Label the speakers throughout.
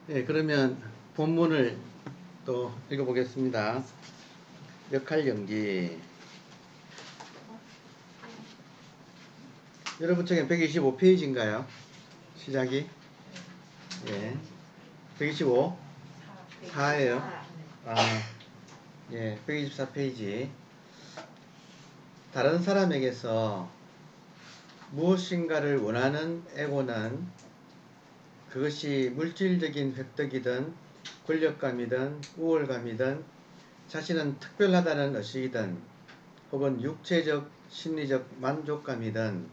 Speaker 1: 네, 그러면 본문을 또 읽어보겠습니다. 역할 연기. 여러분 책엔 125페이지인가요? 시작이? 예. 125? 4예요. 아, 예. 124페이지. 다른 사람에게서 무엇인가를 원하는 에고는 그것이 물질적인 획득이든 권력감이든 우월감이든 자신은 특별하다는 의식이든 혹은 육체적 심리적 만족감이든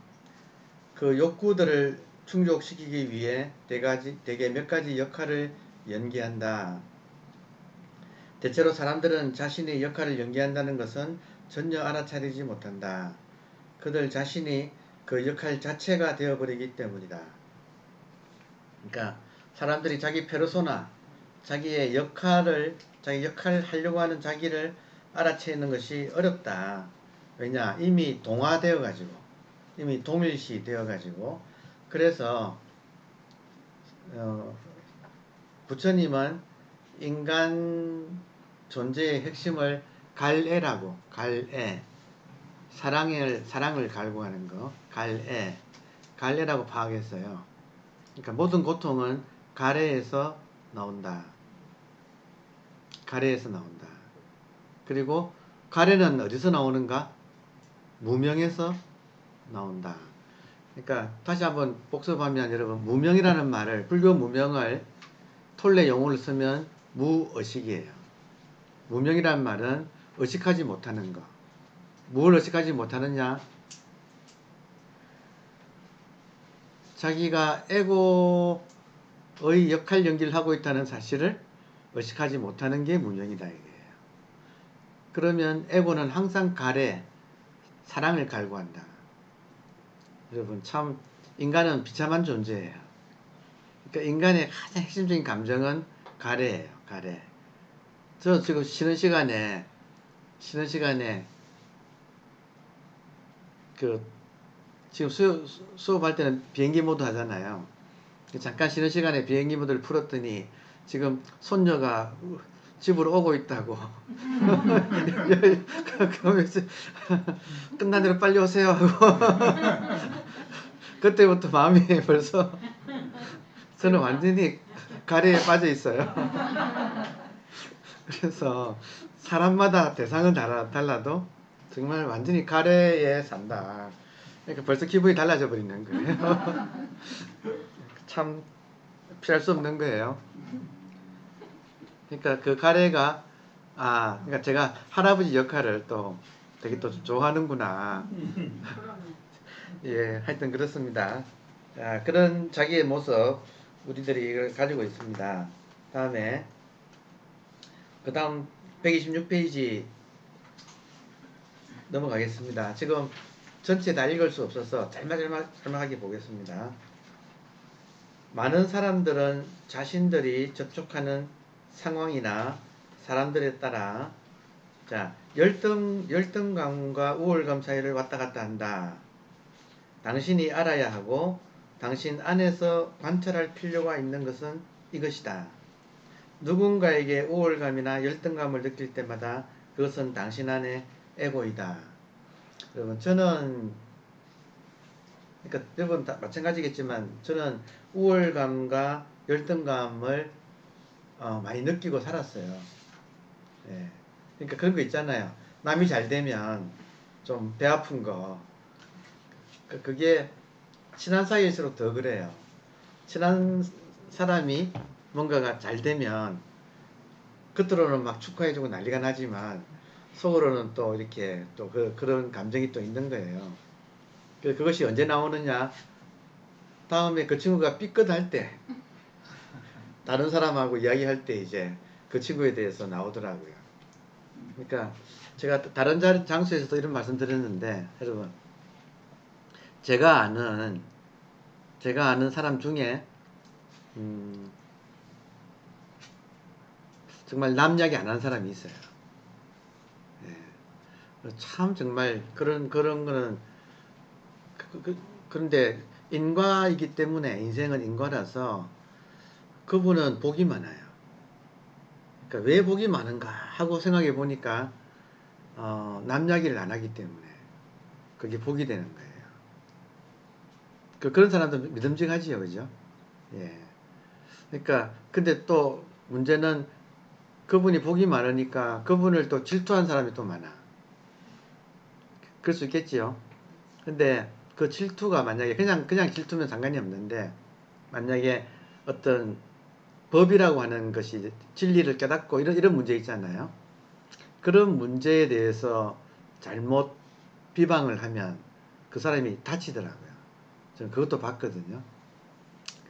Speaker 1: 그 욕구들을 충족시키기 위해 대개 몇 가지 역할을 연기한다. 대체로 사람들은 자신의 역할을 연기한다는 것은 전혀 알아차리지 못한다. 그들 자신이 그 역할 자체가 되어버리기 때문이다. 그러니까 사람들이 자기 페르소나, 자기 역할을 하려고 하는 자기를 알아채는 것이 어렵다. 왜냐? 이미 동화되어 가지고, 이미 동일시 되어 가지고, 그래서 부처님은 인간 존재의 핵심을 갈애라고, 갈애, 사랑을 갈구하는 거, 갈애라고 파악했어요. 그러니까 모든 고통은 가래에서 나온다. 가래에서 나온다. 그리고 가래는 어디서 나오는가? 무명에서 나온다. 그러니까 다시 한번 복습하면 여러분, 무명이라는 말을, 불교 무명을 톨레 용어를 쓰면 무의식이에요. 무명이라는 말은 의식하지 못하는 거. 뭘 의식하지 못하느냐? 자기가 에고의 역할 연기를 하고 있다는 사실을 의식하지 못하는 게 무명이다 이거예요. 그러면 에고는 항상 사랑을 갈구한다. 여러분 참 인간은 비참한 존재예요. 그러니까 인간의 가장 핵심적인 감정은 가래예요. 가래. 저 지금 쉬는 시간에 그 지금 수업할 때는 비행기 모드 하잖아요. 잠깐 쉬는 시간에 비행기 모드를 풀었더니 지금 손녀가 집으로 오고 있다고. 그러면서 끝난 대로 빨리 오세요 하고. 그때부터 마음이 벌써 저는 완전히 가래에 빠져 있어요. 그래서 사람마다 대상은 달라도 정말 완전히 가래에 산다. 그러니까 벌써 기분이 달라져 버리는 거예요. 참 피할 수 없는 거예요. 그러니까 그 가래가 그러니까 제가 할아버지 역할을 또 되게 또 좋아하는구나. 예, 하여튼 그렇습니다. 자, 그런 자기의 모습 우리들이 이걸 가지고 있습니다. 다음에 그 다음 126페이지 넘어가겠습니다. 지금 전체 다 읽을 수 없어서 짤막하게 보겠습니다. 많은 사람들은 자신들이 접촉하는 상황이나 사람들에 따라 열등감과 우월감 사이를 왔다 갔다 한다. 당신이 알아야 하고 당신 안에서 관찰할 필요가 있는 것은 이것이다. 누군가에게 우월감이나 열등감을 느낄 때마다 그것은 당신 안의 에고이다. 여러분 저는 그러니까 여러분 다 마찬가지겠지만 저는 우월감과 열등감을 많이 느끼고 살았어요. 예. 그러니까 그런 거 있잖아요. 남이 잘 되면 좀 배 아픈 거. 그게 친한 사이일수록 더 그래요. 친한 사람이 뭔가가 잘 되면 겉으로는 막 축하해주고 난리가 나지만 속으로는 또 이렇게 또 그런 감정이 또 있는 거예요. 그것이 언제 나오느냐? 다음에 그 친구가 삐끗할 때, 다른 사람하고 이야기할 때 이제 그 친구에 대해서 나오더라고요. 그러니까 제가 다른 장소에서도 이런 말씀 드렸는데, 여러분, 제가 아는 사람 중에 정말 남 이야기 안 하는 사람이 있어요. 예. 참 정말 그런 거는 그런데 인과이기 때문에 인생은 인과라서 그분은 복이 많아요. 그러니까 왜 복이 많은가 하고 생각해 보니까 남 이야기를 안 하기 때문에 그게 복이 되는 거예요. 그런 사람도 믿음직하지요, 그죠? 예. 그러니까 근데 또 문제는 그분이 복이 많으니까 그분을 또 질투한 사람이 또 많아. 그럴 수 있겠지요. 근데 그 질투가 만약에 그냥 질투면 상관이 없는데, 만약에 어떤 법이라고 하는 것이 진리를 깨닫고 이런 문제 있잖아요. 그런 문제에 대해서 잘못 비방을 하면 그 사람이 다치더라고요. 저는 그것도 봤거든요.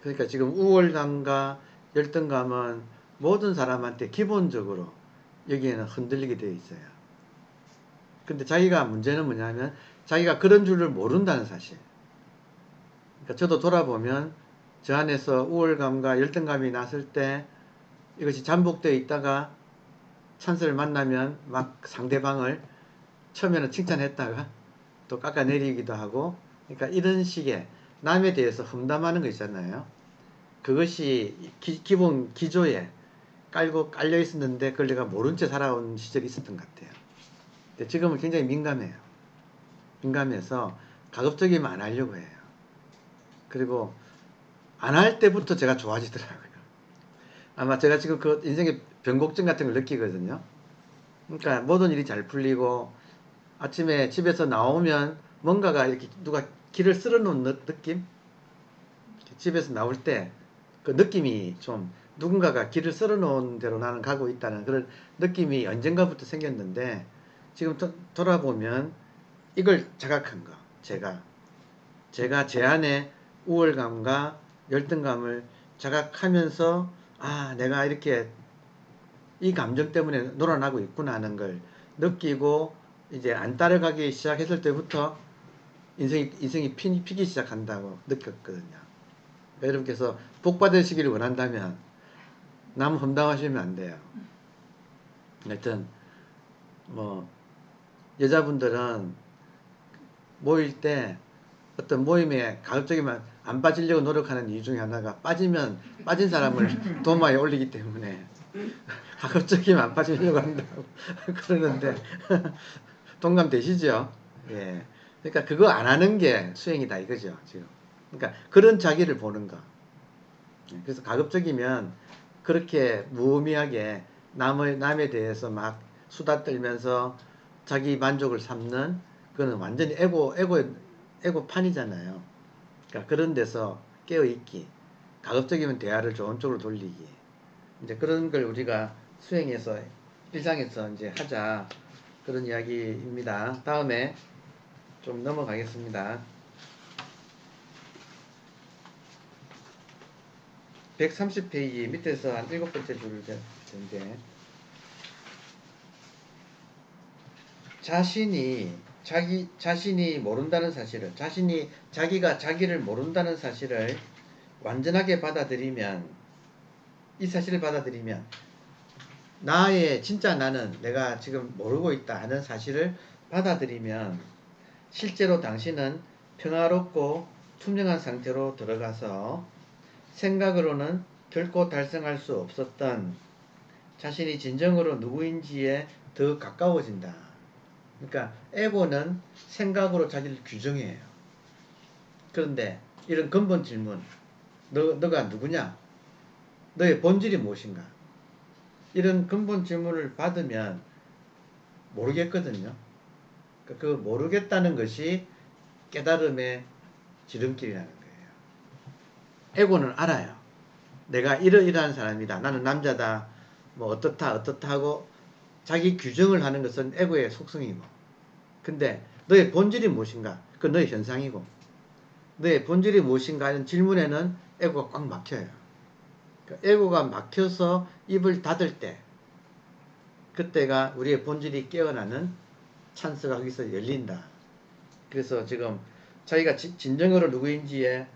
Speaker 1: 그러니까 지금 우월감과 열등감은 모든 사람한테 기본적으로 여기에는 흔들리게 되어 있어요. 근데 자기가 문제는 뭐냐면 자기가 그런 줄을 모른다는 사실. 그러니까 저도 돌아보면 저 안에서 우월감과 열등감이 났을 때 이것이 잠복되어 있다가 찬스를 만나면 막 상대방을 처음에는 칭찬했다가 또 깎아내리기도 하고, 그러니까 이런 식의 남에 대해서 험담하는 거 있잖아요. 그것이 기본 기조에 깔려 있었는데 그걸 내가 모른 채 살아온 시절이 있었던 것 같아요. 근데 지금은 굉장히 민감해요. 민감해서 가급적이면 안 하려고 해요. 그리고 안 할 때부터 제가 좋아지더라고요. 아마 제가 지금 그 인생의 변곡점 같은 걸 느끼거든요. 그러니까 모든 일이 잘 풀리고 아침에 집에서 나오면 뭔가가 이렇게 누가 길을 쓸어 놓은 느낌? 집에서 나올 때 그 느낌이 좀 누군가가 길을 쓸어 놓은 대로 나는 가고 있다는 그런 느낌이 언젠가부터 생겼는데, 지금 돌아보면 이걸 자각한 거. 제가 제 안에 우월감과 열등감을 자각하면서, 아, 내가 이렇게 이 감정 때문에 놀아나고 있구나 하는 걸 느끼고 이제 안 따라가기 시작했을 때부터 인생이 피기 시작한다고 느꼈거든요. 여러분께서 복 받으시기를 원한다면 남 험담하시면 안 돼요. 하여튼 뭐 여자분들은 모일 때 어떤 모임에 가급적이면 안 빠지려고 노력하는 이유 중에 하나가, 빠진 사람을 도마에 올리기 때문에 가급적이면 안 빠지려고 한다고 그러는데 동감되시죠? 예. 그러니까 그거 안 하는 게 수행이다 이거죠, 지금. 그러니까 그런 자기를 보는 거. 그래서 가급적이면 그렇게 무의미하게 남에 대해서 막 수다 떨면서 자기 만족을 삼는, 그거는 완전히 에고판이잖아요. 그러니까 그런 데서 깨어있기, 가급적이면 대화를 좋은 쪽으로 돌리기, 이제 그런 걸 우리가 수행해서 일상에서 이제 하자, 그런 이야기입니다. 다음에 좀 넘어가겠습니다. 130페이지 밑에서 한 7번째 줄을 텐데, 자신이 모른다는 사실을, 자기가 자기를 모른다는 사실을 완전하게 받아들이면, 이 사실을 받아들이면 나의 진짜 나는 내가 지금 모르고 있다 하는 사실을 받아들이면 실제로 당신은 평화롭고 투명한 상태로 들어가서 생각으로는 결코 달성할 수 없었던 자신이 진정으로 누구인지에 더 가까워진다. 그러니까 에고는 생각으로 자기를 규정해요. 그런데 이런 근본 질문, 너가 누구냐? 너의 본질이 무엇인가? 이런 근본 질문을 받으면 모르겠거든요. 그 모르겠다는 것이 깨달음의 지름길이라는 거예요. 에고는 알아요. 내가 이러이러한 사람이다. 나는 남자다. 뭐 어떻다 하고 자기 규정을 하는 것은 에고의 속성이고, 근데 너의 본질이 무엇인가? 그건 너의 현상이고, 너의 본질이 무엇인가 하는 질문에는 에고가 꽉 막혀요. 그러니까 에고가 막혀서 입을 닫을 때, 그때가 우리의 본질이 깨어나는 찬스가 거기서 열린다. 그래서 지금 자기가 진정으로 누구인지에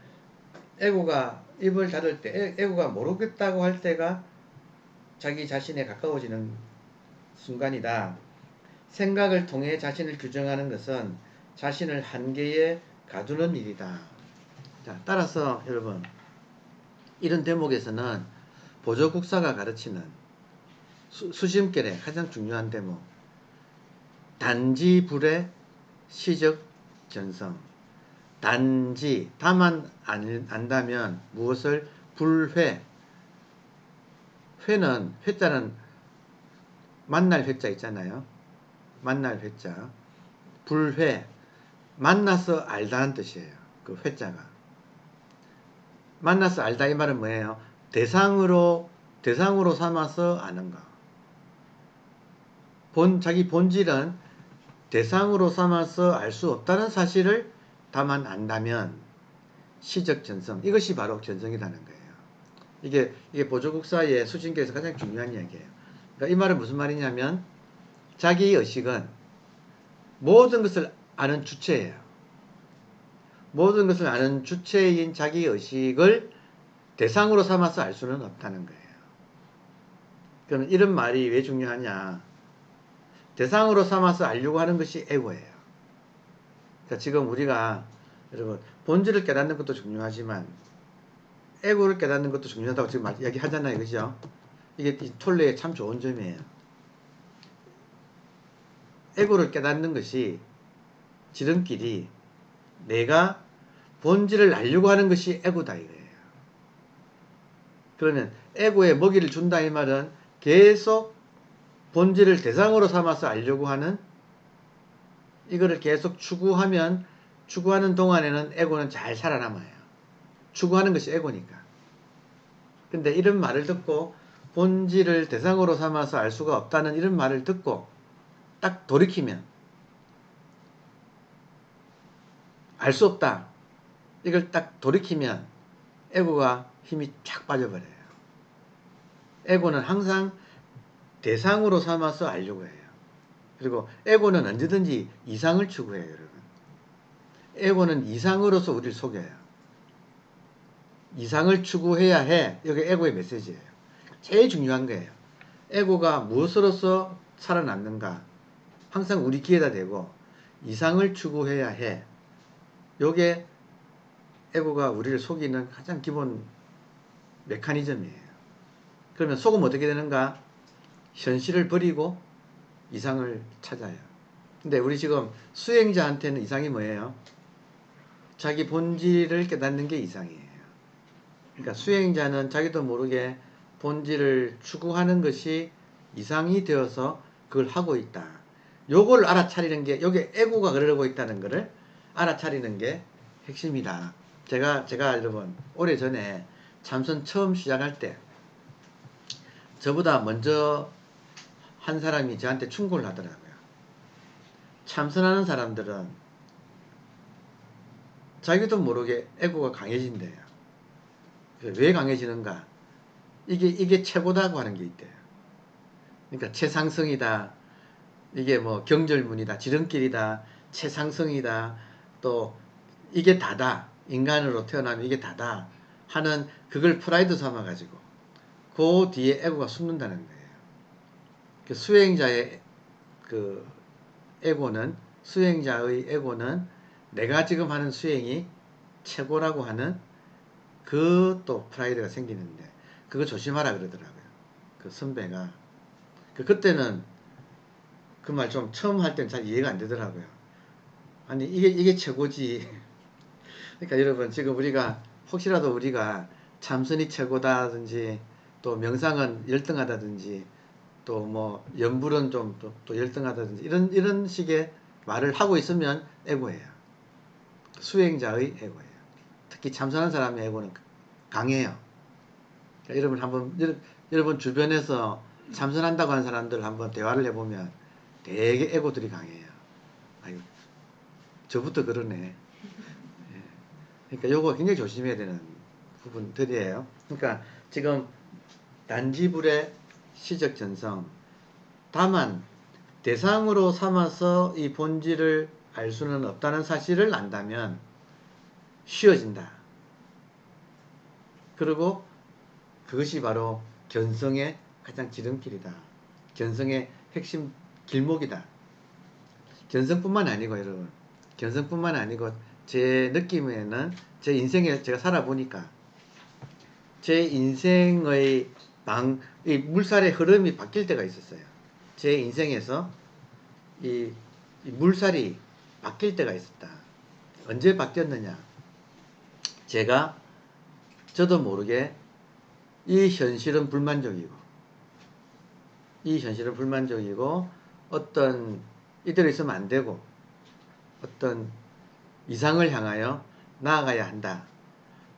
Speaker 1: 에고가 입을 닫을 때, 에고가 모르겠다고 할 때가 자기 자신에 가까워지는 순간이다. 생각을 통해 자신을 규정하는 것은 자신을 한계에 가두는 일이다. 자, 따라서 여러분, 이런 대목에서는 보조국사가 가르치는 수심결의 가장 중요한 대목, 단지 불의 시적 전성. 단지 다만 안다면 무엇을 불회. 회자는 만날 회자 있잖아요. 만날 회자. 불회. 만나서 알다는 뜻이에요. 그 회자가. 만나서 알다 이 말은 뭐예요? 대상으로 삼아서 아는 거. 자기 본질은 대상으로 삼아서 알 수 없다는 사실을 다만 안다면 시적 전성. 이것이 바로 견성이라는 거예요. 이게 보조국사의 수신계에서 가장 중요한 이야기예요. 그러니까 이 말은 무슨 말이냐면 자기 의식은 모든 것을 아는 주체예요. 모든 것을 아는 주체인 자기 의식을 대상으로 삼아서 알 수는 없다는 거예요. 그러면 이런 말이 왜 중요하냐? 대상으로 삼아서 알려고 하는 것이 에고예요. 그러니까 지금 우리가 여러분 본질을 깨닫는 것도 중요하지만 에고를 깨닫는 것도 중요하다고 지금 이야기하잖아요. 그죠? 이게 톨레의 참 좋은 점이에요. 에고를 깨닫는 것이 지름길이 내가 본질을 알려고 하는 것이 에고다 이거예요. 그러면 에고에 먹이를 준다 이 말은 계속 본질을 대상으로 삼아서 알려고 하는 이거를 계속 추구하면 추구하는 동안에는 에고는 잘 살아남아요. 추구하는 것이 에고니까. 근데 이런 말을 듣고 본질을 대상으로 삼아서 알 수가 없다는 이런 말을 듣고 딱 돌이키면 알 수 없다. 이걸 딱 돌이키면 에고가 힘이 쫙 빠져버려요. 에고는 항상 대상으로 삼아서 알려고 해요. 그리고 에고는 언제든지 이상을 추구해요, 여러분. 에고는 이상으로서 우리를 속여요. 이상을 추구해야 해. 이게 에고의 메시지예요. 제일 중요한 거예요. 에고가 무엇으로서 살아남는가? 항상 우리 귀에다 대고 이상을 추구해야 해. 요게 에고가 우리를 속이는 가장 기본 메커니즘이에요. 그러면 속으면 어떻게 되는가? 현실을 버리고 이상을 찾아요. 근데 우리 지금 수행자한테는 이상이 뭐예요? 자기 본질을 깨닫는 게 이상이에요. 그러니까 수행자는 자기도 모르게 본질을 추구하는 것이 이상이 되어서 그걸 하고 있다. 요걸 알아차리는 게, 요게 에고가 그러고 있다는 것을 알아차리는 게 핵심이다. 제가 여러분, 오래전에 참선 처음 시작할 때, 저보다 먼저 한 사람이 저한테 충고를 하더라고요. 참선하는 사람들은 자기도 모르게 에고가 강해진대요. 왜 강해지는가? 이게 최고다고 하는 게 있대요. 그러니까 최상승이다. 이게 뭐 경절문이다. 지름길이다. 최상승이다. 또 이게 다다. 인간으로 태어나면 이게 다다. 하는 그걸 프라이드 삼아가지고 그 뒤에 에고가 숨는다는 거예요. 그 수행자의 그 에고는 수행자의 에고는 내가 지금 하는 수행이 최고라고 하는 그 또 프라이드가 생기는데 그거 조심하라 그러더라고요. 그 선배가 그때는 그 말 좀 처음 할 때는 잘 이해가 안 되더라고요. 아니 이게 최고지. 그러니까 여러분 지금 우리가 혹시라도 우리가 참선이 최고다든지 또 명상은 열등하다든지 또 뭐 염불은 좀 또 열등하다든지 이런 식의 말을 하고 있으면 에고예요. 수행자의 에고예요. 특히 참선한 사람의 에고는 강해요. 그러니까 여러분 한번 여러분 주변에서 참선한다고 하는 사람들 한번 대화를 해보면 되게 에고들이 강해요. 아유, 저부터 그러네. 예. 그러니까 요거 굉장히 조심해야 되는 부분들이에요. 그러니까 지금 단지불의 시적 전성. 다만 대상으로 삼아서 이 본질을 알 수는 없다는 사실을 안다면 쉬워진다. 그리고 그것이 바로 견성의 가장 지름길이다. 견성의 핵심 길목이다. 견성뿐만 아니고 여러분, 견성뿐만 아니고 제 느낌에는 제 인생에 제가 살아보니까 제 인생의 이 물살의 흐름이 바뀔 때가 있었어요. 제 인생에서 이 물살이 바뀔 때가 있었다. 언제 바뀌었느냐? 제가 저도 모르게 이 현실은 불만족이고 어떤 이대로 있으면 안 되고 어떤 이상을 향하여 나아가야 한다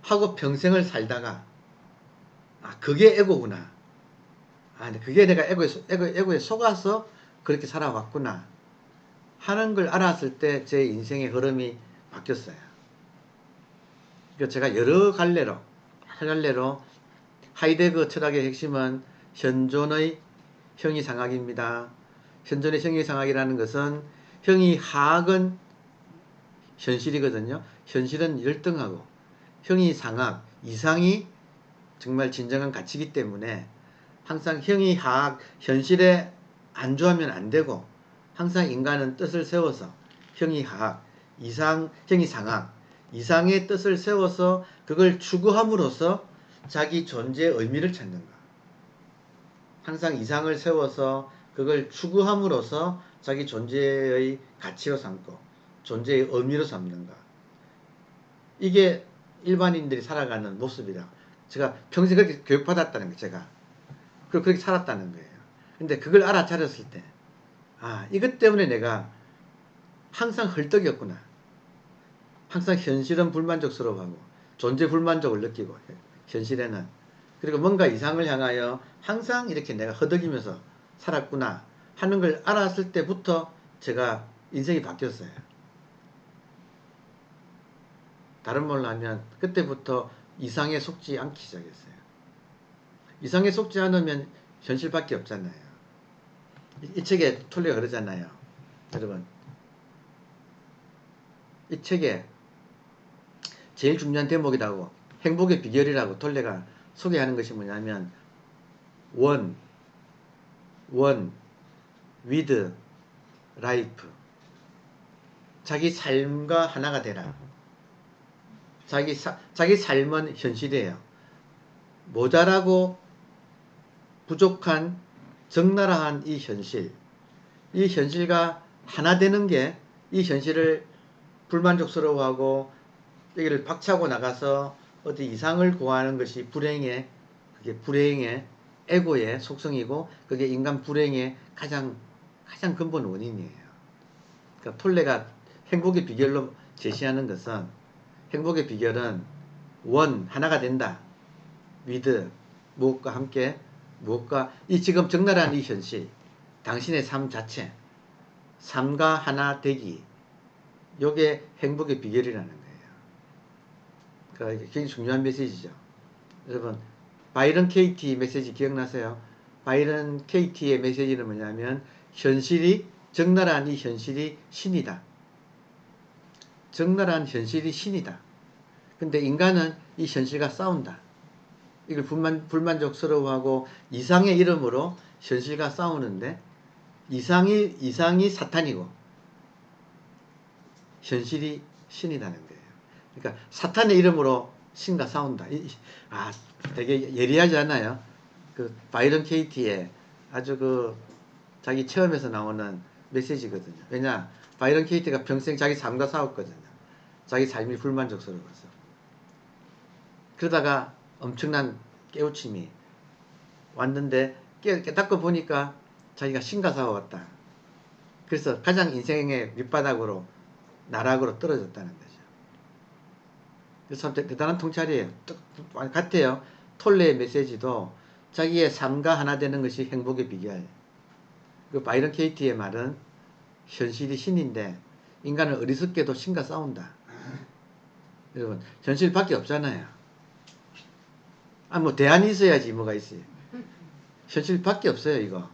Speaker 1: 하고 평생을 살다가 그게 에고구나. 그게 내가 에고에 속아서 그렇게 살아왔구나 하는 걸 알았을 때 제 인생의 흐름이 바뀌었어요. 그러니까 제가 여러 갈래로 하이데거 철학의 핵심은 현존의 형이상학입니다. 현존의 형이상학이라는 것은 형이하학은 현실이거든요. 현실은 열등하고 형이상학, 이상이 정말 진정한 가치이기 때문에 항상 형이하학, 현실에 안주하면 안 되고 항상 인간은 뜻을 세워서 형이하학, 형이상학, 이상의 뜻을 세워서 그걸 추구함으로써 자기 존재의 의미를 찾는가. 항상 이상을 세워서 그걸 추구함으로써 자기 존재의 가치로 삼고 존재의 의미로 삼는가. 이게 일반인들이 살아가는 모습이라. 제가 평생 그렇게 교육받았다는 거예요. 제가. 그렇게 살았다는 거예요. 근데 그걸 알아차렸을 때 이것 때문에 내가 항상 헐떡이었구나. 항상 현실은 불만족스러워하고 존재 불만족을 느끼고 현실에는 그리고 뭔가 이상을 향하여 항상 이렇게 내가 허덕이면서 살았구나 하는 걸 알았을 때부터 제가 인생이 바뀌었어요. 다른 말로 하면 그때부터 이상에 속지 않기 시작했어요. 이상에 속지 않으면 현실밖에 없잖아요. 이 책에 톨레가 그러잖아요. 여러분, 이 책에 제일 중요한 대목이라고 행복의 비결이라고 톨레가 소개하는 것이 뭐냐면 원 with life. 자기 삶과 하나가 되라. 자기 삶은 현실이에요. 모자라고 부족한 적나라한 이 현실과 하나 되는 게 이 현실을 불만족스러워하고 여기를 박차고 나가서 어디 이상을 구하는 것이 그게 불행의 에고의 속성이고 그게 인간 불행의 가장 근본 원인이에요. 그러니까 톨레가 행복의 비결로 제시하는 것은 행복의 비결은 하나가 된다. with 무엇과 함께 이 지금 적나라한 이 현실 당신의 삶 자체 삶과 하나 되기 요게 행복의 비결이라는 거예요. 그러니까 굉장히 중요한 메시지죠. 여러분 바이런 KT 메시지 기억나세요? 바이런 KT의 메시지는 뭐냐면 적나라한 이 현실이 신이다. 적나라한 현실이 신이다. 근데 인간은 이 현실과 싸운다. 이걸 불만족스러워하고 이상의 이름으로 현실과 싸우는데 이상이 사탄이고 현실이 신이라는 거예요. 그러니까 사탄의 이름으로 신과 싸운다. 되게 예리하지 않아요? 그 바이런 케이티의 아주 자기 체험에서 나오는 메시지거든요. 왜냐? 바이런 케이티가 평생 자기 삶과 싸웠거든요. 자기 삶이 불만족스러워서. 그러다가 엄청난 깨우침이 왔는데 깨닫고 보니까 자기가 신과 싸워왔다. 그래서 가장 인생의 밑바닥으로 나락으로 떨어졌다는 거죠. 그래서 참 대단한 통찰이에요. 같아요. 톨레의 메시지도 자기의 삶과 하나 되는 것이 행복의 비결. 그 바이런 케이티의 말은 현실이 신인데 인간은 어리석게도 신과 싸운다. 여러분 현실밖에 없잖아요. 대안이 있어야지 뭐가 있어요. 현실밖에 없어요 이거.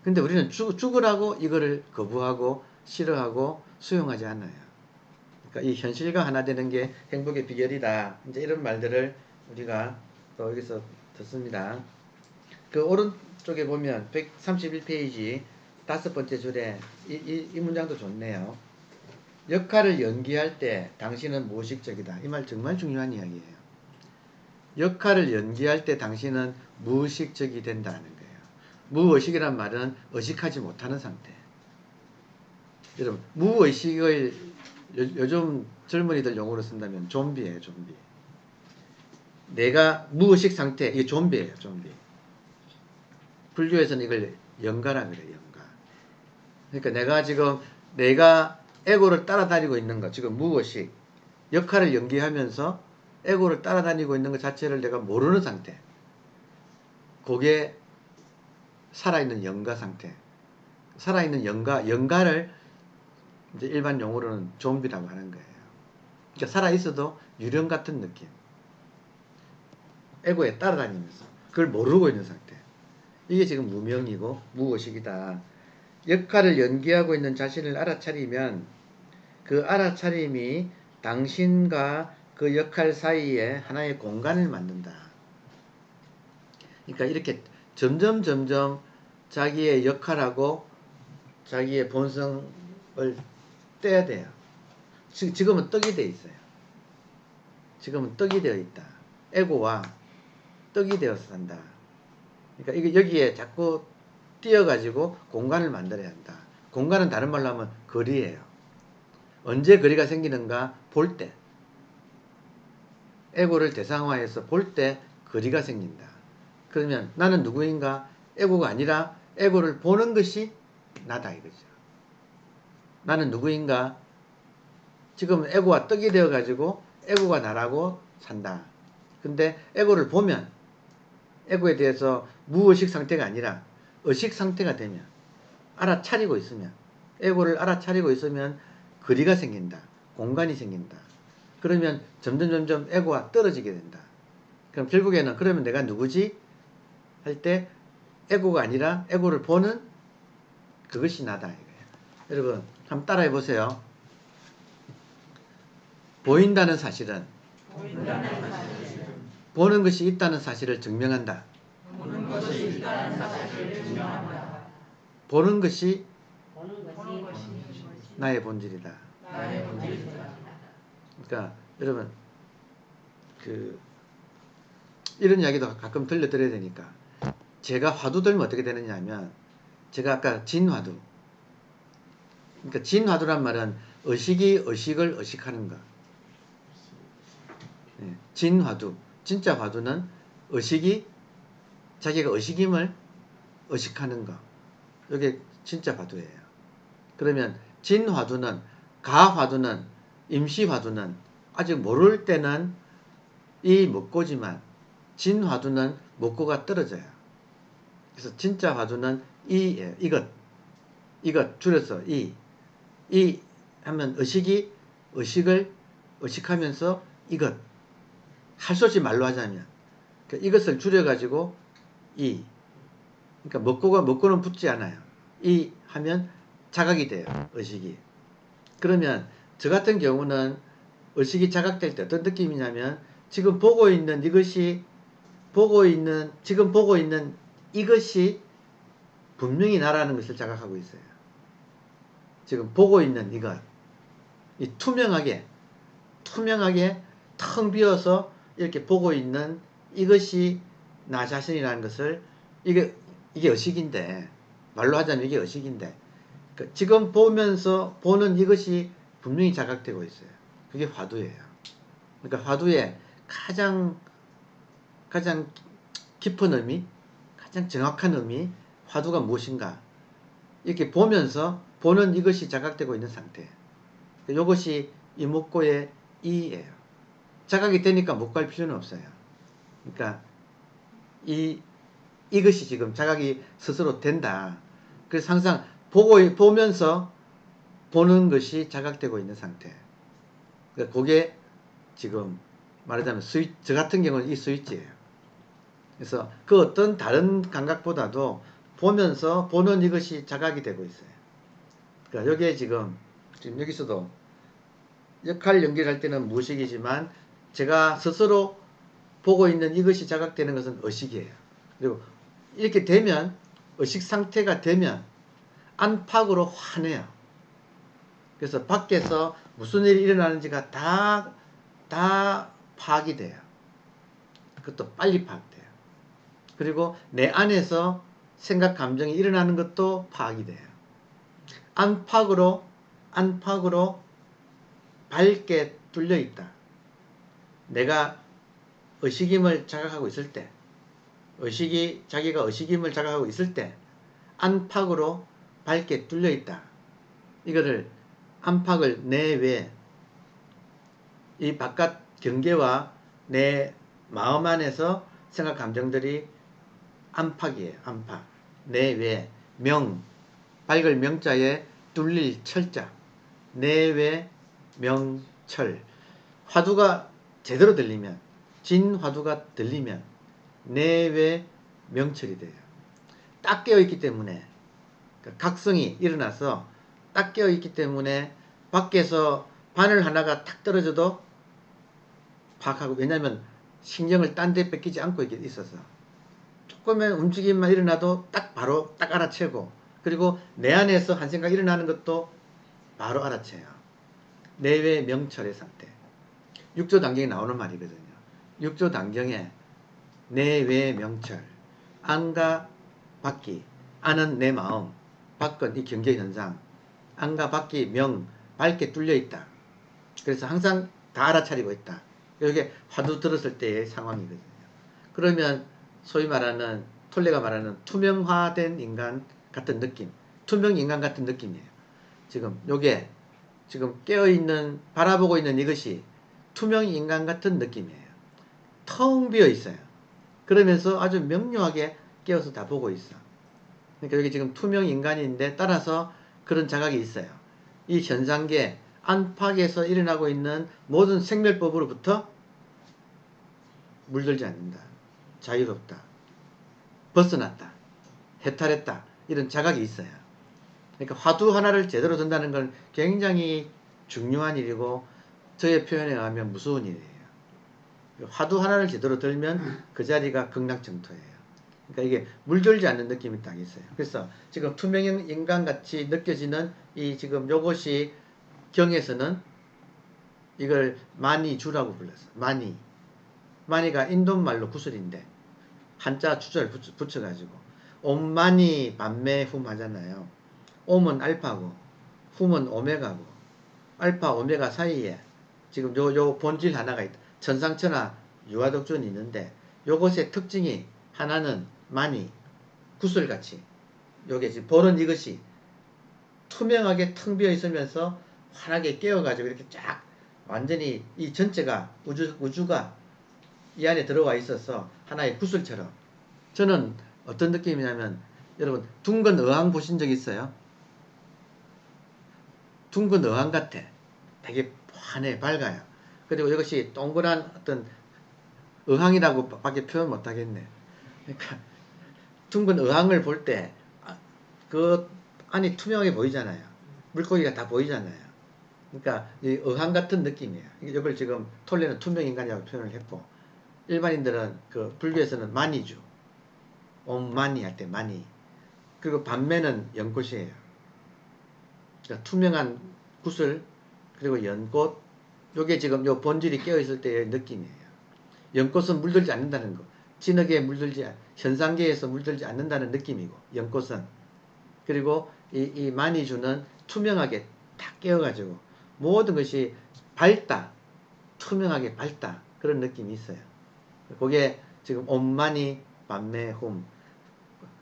Speaker 1: 근데 우리는 죽으라고 이거를 거부하고 싫어하고 수용하지 않아요. 그러니까 이 현실과 하나 되는 게 행복의 비결이다. 이제 이런 말들을 우리가 또 여기서 듣습니다. 그 오른쪽에 보면 131페이지 5번째 줄에 이 문장도 좋네요. 역할을 연기할 때 당신은 무의식적이다. 이 말 정말 중요한 이야기예요. 역할을 연기할 때 당신은 무의식적이 된다는 거예요. 무의식이란 말은 의식하지 못하는 상태. 여러분, 무의식을 요즘 젊은이들 용어로 쓴다면 좀비예요, 좀비. 내가 무의식 상태, 이게 좀비예요, 좀비. 불교에서는 이걸 영가라 그래요, 영가. 그러니까 내가 에고를 따라다니고 있는 것, 지금 무의식, 역할을 연기하면서 에고를 따라다니고 있는 것 자체를 내가 모르는 상태. 그게 살아있는 영가 상태. 살아있는 영가를 이제 일반 용어로는 좀비라고 하는 거예요. 그러니까 살아있어도 유령 같은 느낌. 에고에 따라다니면서 그걸 모르고 있는 상태. 이게 지금 무명이고 무의식이다. 역할을 연기하고 있는 자신을 알아차리면 그 알아차림이 당신과 그 역할 사이에 하나의 공간을 만든다. 그러니까 이렇게 점점 자기의 역할하고 자기의 본성을 떼야 돼요. 지금은 떡이 되어 있어요. 지금은 떡이 되어 있다. 에고와 떡이 되어서 산다. 그러니까 이게 여기에 자꾸 띄어가지고 공간을 만들어야 한다. 공간은 다른 말로 하면 거리예요. 언제 거리가 생기는가? 볼 때. 에고를 대상화해서 볼 때 거리가 생긴다. 그러면 나는 누구인가? 에고가 아니라 에고를 보는 것이 나다 이거죠. 나는 누구인가? 지금 에고와 떡이 되어가지고 에고가 나라고 산다. 근데 에고를 보면 에고에 대해서 무의식 상태가 아니라 의식 상태가 되면 알아차리고 있으면 에고를 알아차리고 있으면 거리가 생긴다. 공간이 생긴다. 그러면 점점 에고와 떨어지게 된다. 그럼 결국에는 그러면 내가 누구지? 할 때 에고가 아니라 에고를 보는 그것이 나다 이거예요. 여러분 한번 따라해 보세요. 보인다는 사실은 보는 것이 있다는 사실을 증명한다. 보는 것이 나의 본질이다. 그러니까 여러분 이런 이야기도 가끔 들려드려야 되니까 제가 화두 들면 어떻게 되느냐 하면 제가 아까 진화두 그러니까 진화두란 말은 의식이 의식을 의식하는 것. 진화두 진짜 화두는 의식이 자기가 의식임을 의식하는 것. 이게 진짜 화두예요. 그러면 진화두는 가화두는 임시화두는 아직 모를 때는 이 먹고지만 진화두는 먹고가 떨어져요. 그래서 진짜 화두는 이예요. 이것 줄여서 이 하면 의식이 의식을 의식하면서 이것 할 수 없이 말로 하자면 이것을 줄여가지고 그러니까 먹고는 붙지 않아요. 이 하면 자각이 돼요. 의식이. 그러면 저 같은 경우는 의식이 자각될 때 어떤 느낌이냐면 지금 보고 있는 이것이 분명히 나라는 것을 자각하고 있어요. 지금 보고 있는 이것 이 투명하게 텅 비어서 이렇게 보고 있는 이것이 나 자신이라는 것을 이게 의식인데 말로 하자면 이게 의식인데 지금 보면서 보는 이것이 분명히 자각되고 있어요. 그게 화두예요. 그러니까 화두의 가장 깊은 의미, 가장 정확한 의미, 화두가 무엇인가 이렇게 보면서 보는 이것이 자각되고 있는 상태. 이것이 이목고의 이예요. 자각이 되니까 못 갈 필요는 없어요. 그러니까 이것이 지금 자각이 스스로 된다. 그래서 항상 보면서 보는 것이 자각되고 있는 상태. 그러니까 그게 지금 말하자면 저 같은 경우는 이 스위치예요. 그래서 그 어떤 다른 감각보다도 보면서 보는 이것이 자각이 되고 있어요. 그러니까 여기에 지금 여기서도 역할 연결할 때는 무의식이지만 제가 스스로 보고 있는 이것이 자각되는 것은 의식이에요. 그리고 이렇게 되면 의식 상태가 되면 안팎으로 환해요. 그래서 밖에서 무슨 일이 일어나는지가 다 파악이 돼요. 그것도 빨리 파악돼요. 그리고 내 안에서 생각, 감정이 일어나는 것도 파악이 돼요. 안팎으로 밝게 뚫려 있다. 내가 의식임을 자각하고 있을 때, 자기가 의식임을 자각하고 있을 때, 안팎으로 밝게 뚫려 있다. 이거를 안팎을 내외, 이 바깥 경계와 내 마음 안에서 생각, 감정들이 안팎이에요. 안팎. 내외. 밝을 명자에 뚫릴 철자. 내외 명철. 화두가 제대로 들리면, 진화두가 들리면 내외 명철이 돼요. 딱 깨어있기 때문에, 각성이 일어나서 딱 깨어있기 때문에 밖에서 바늘 하나가 탁 떨어져도 파악하고, 왜냐하면 신경을 딴 데 뺏기지 않고 있어서 조금의 움직임만 일어나도 바로 알아채고, 그리고 내 안에서 한 생각 일어나는 것도 바로 알아채요. 내외 명철의 상태. 육조 단경에 나오는 말이거든요. 육조 단경에 내외 명철, 안과 밖이, 안은 내 마음, 밖은 이 경계 현상, 안과 밖이 밝게 뚫려 있다. 그래서 항상 다 알아차리고 있다. 이게 화두 들었을 때의 상황이거든요. 그러면 소위 말하는, 톨레가 말하는 투명화된 인간 같은 느낌, 투명 인간 같은 느낌이에요. 요게 지금 깨어있는, 바라보고 있는 이것이 투명 인간 같은 느낌이에요. 텅 비어 있어요. 그러면서 아주 명료하게 깨어서 다 보고 있어. 그러니까 여기 지금 투명 인간인데 따라서 그런 자각이 있어요. 이 현상계 안팎에서 일어나고 있는 모든 생멸법으로부터 물들지 않는다. 자유롭다. 벗어났다. 해탈했다. 이런 자각이 있어요. 그러니까 화두 하나를 제대로 든다는 건 굉장히 중요한 일이고, 저의 표현에 의하면 무서운 일이에요. 화두 하나를 제대로 들면 그 자리가 극락정토예요. 그러니까 이게 물들지 않는 느낌이 딱 있어요. 그래서 지금 투명 인간같이 느껴지는 이 지금 요것이 경에서는 이걸 마니주라고 불렀어요. 마니가 인도말로 구슬인데 한자 주절 붙여가지고 옴마니 반매훔 하잖아요. 옴은 알파고 훔은 오메가고, 알파 오메가 사이에 지금 요 본질 하나가 있다. 천상천하 유화독존이 있는데, 요것의 특징이 하나는 마니, 구슬같이, 요게 지금 보는 이것이 투명하게 텅 비어 있으면서 환하게 깨어가지고 이렇게 쫙 완전히 이 전체가 우주가 이 안에 들어와 있어서 하나의 구슬처럼. 저는 어떤 느낌이냐면, 여러분 둥근 어항 보신 적 있어요? 둥근 어항 같아. 되게 환해, 밝아요. 그리고 이것이 동그란 어떤 어항이라고 밖에 표현 못하겠네. 그러니까 둥근 어항을 볼 때 그 안이 투명하게 보이잖아요. 물고기가 다 보이잖아요. 그러니까 이 어항 같은 느낌이에요. 이걸 지금 톨레는 투명인간이라고 표현을 했고, 일반인들은 그 불교에서는 마니주, 옴마니 할 때 마니, 그리고 반매는 연꽃이에요. 그러니까 투명한 구슬, 그리고 연꽃, 요게 지금 요 본질이 깨어있을 때의 느낌이에요. 연꽃은 물들지 않는다는 거, 진흙에 현상계에서 물들지 않는다는 느낌이고, 연꽃은. 그리고 이 마니주는 투명하게 탁 깨어가지고 모든 것이 밝다, 투명하게 밝다, 그런 느낌이 있어요. 그게 지금 옴마니 반매홈,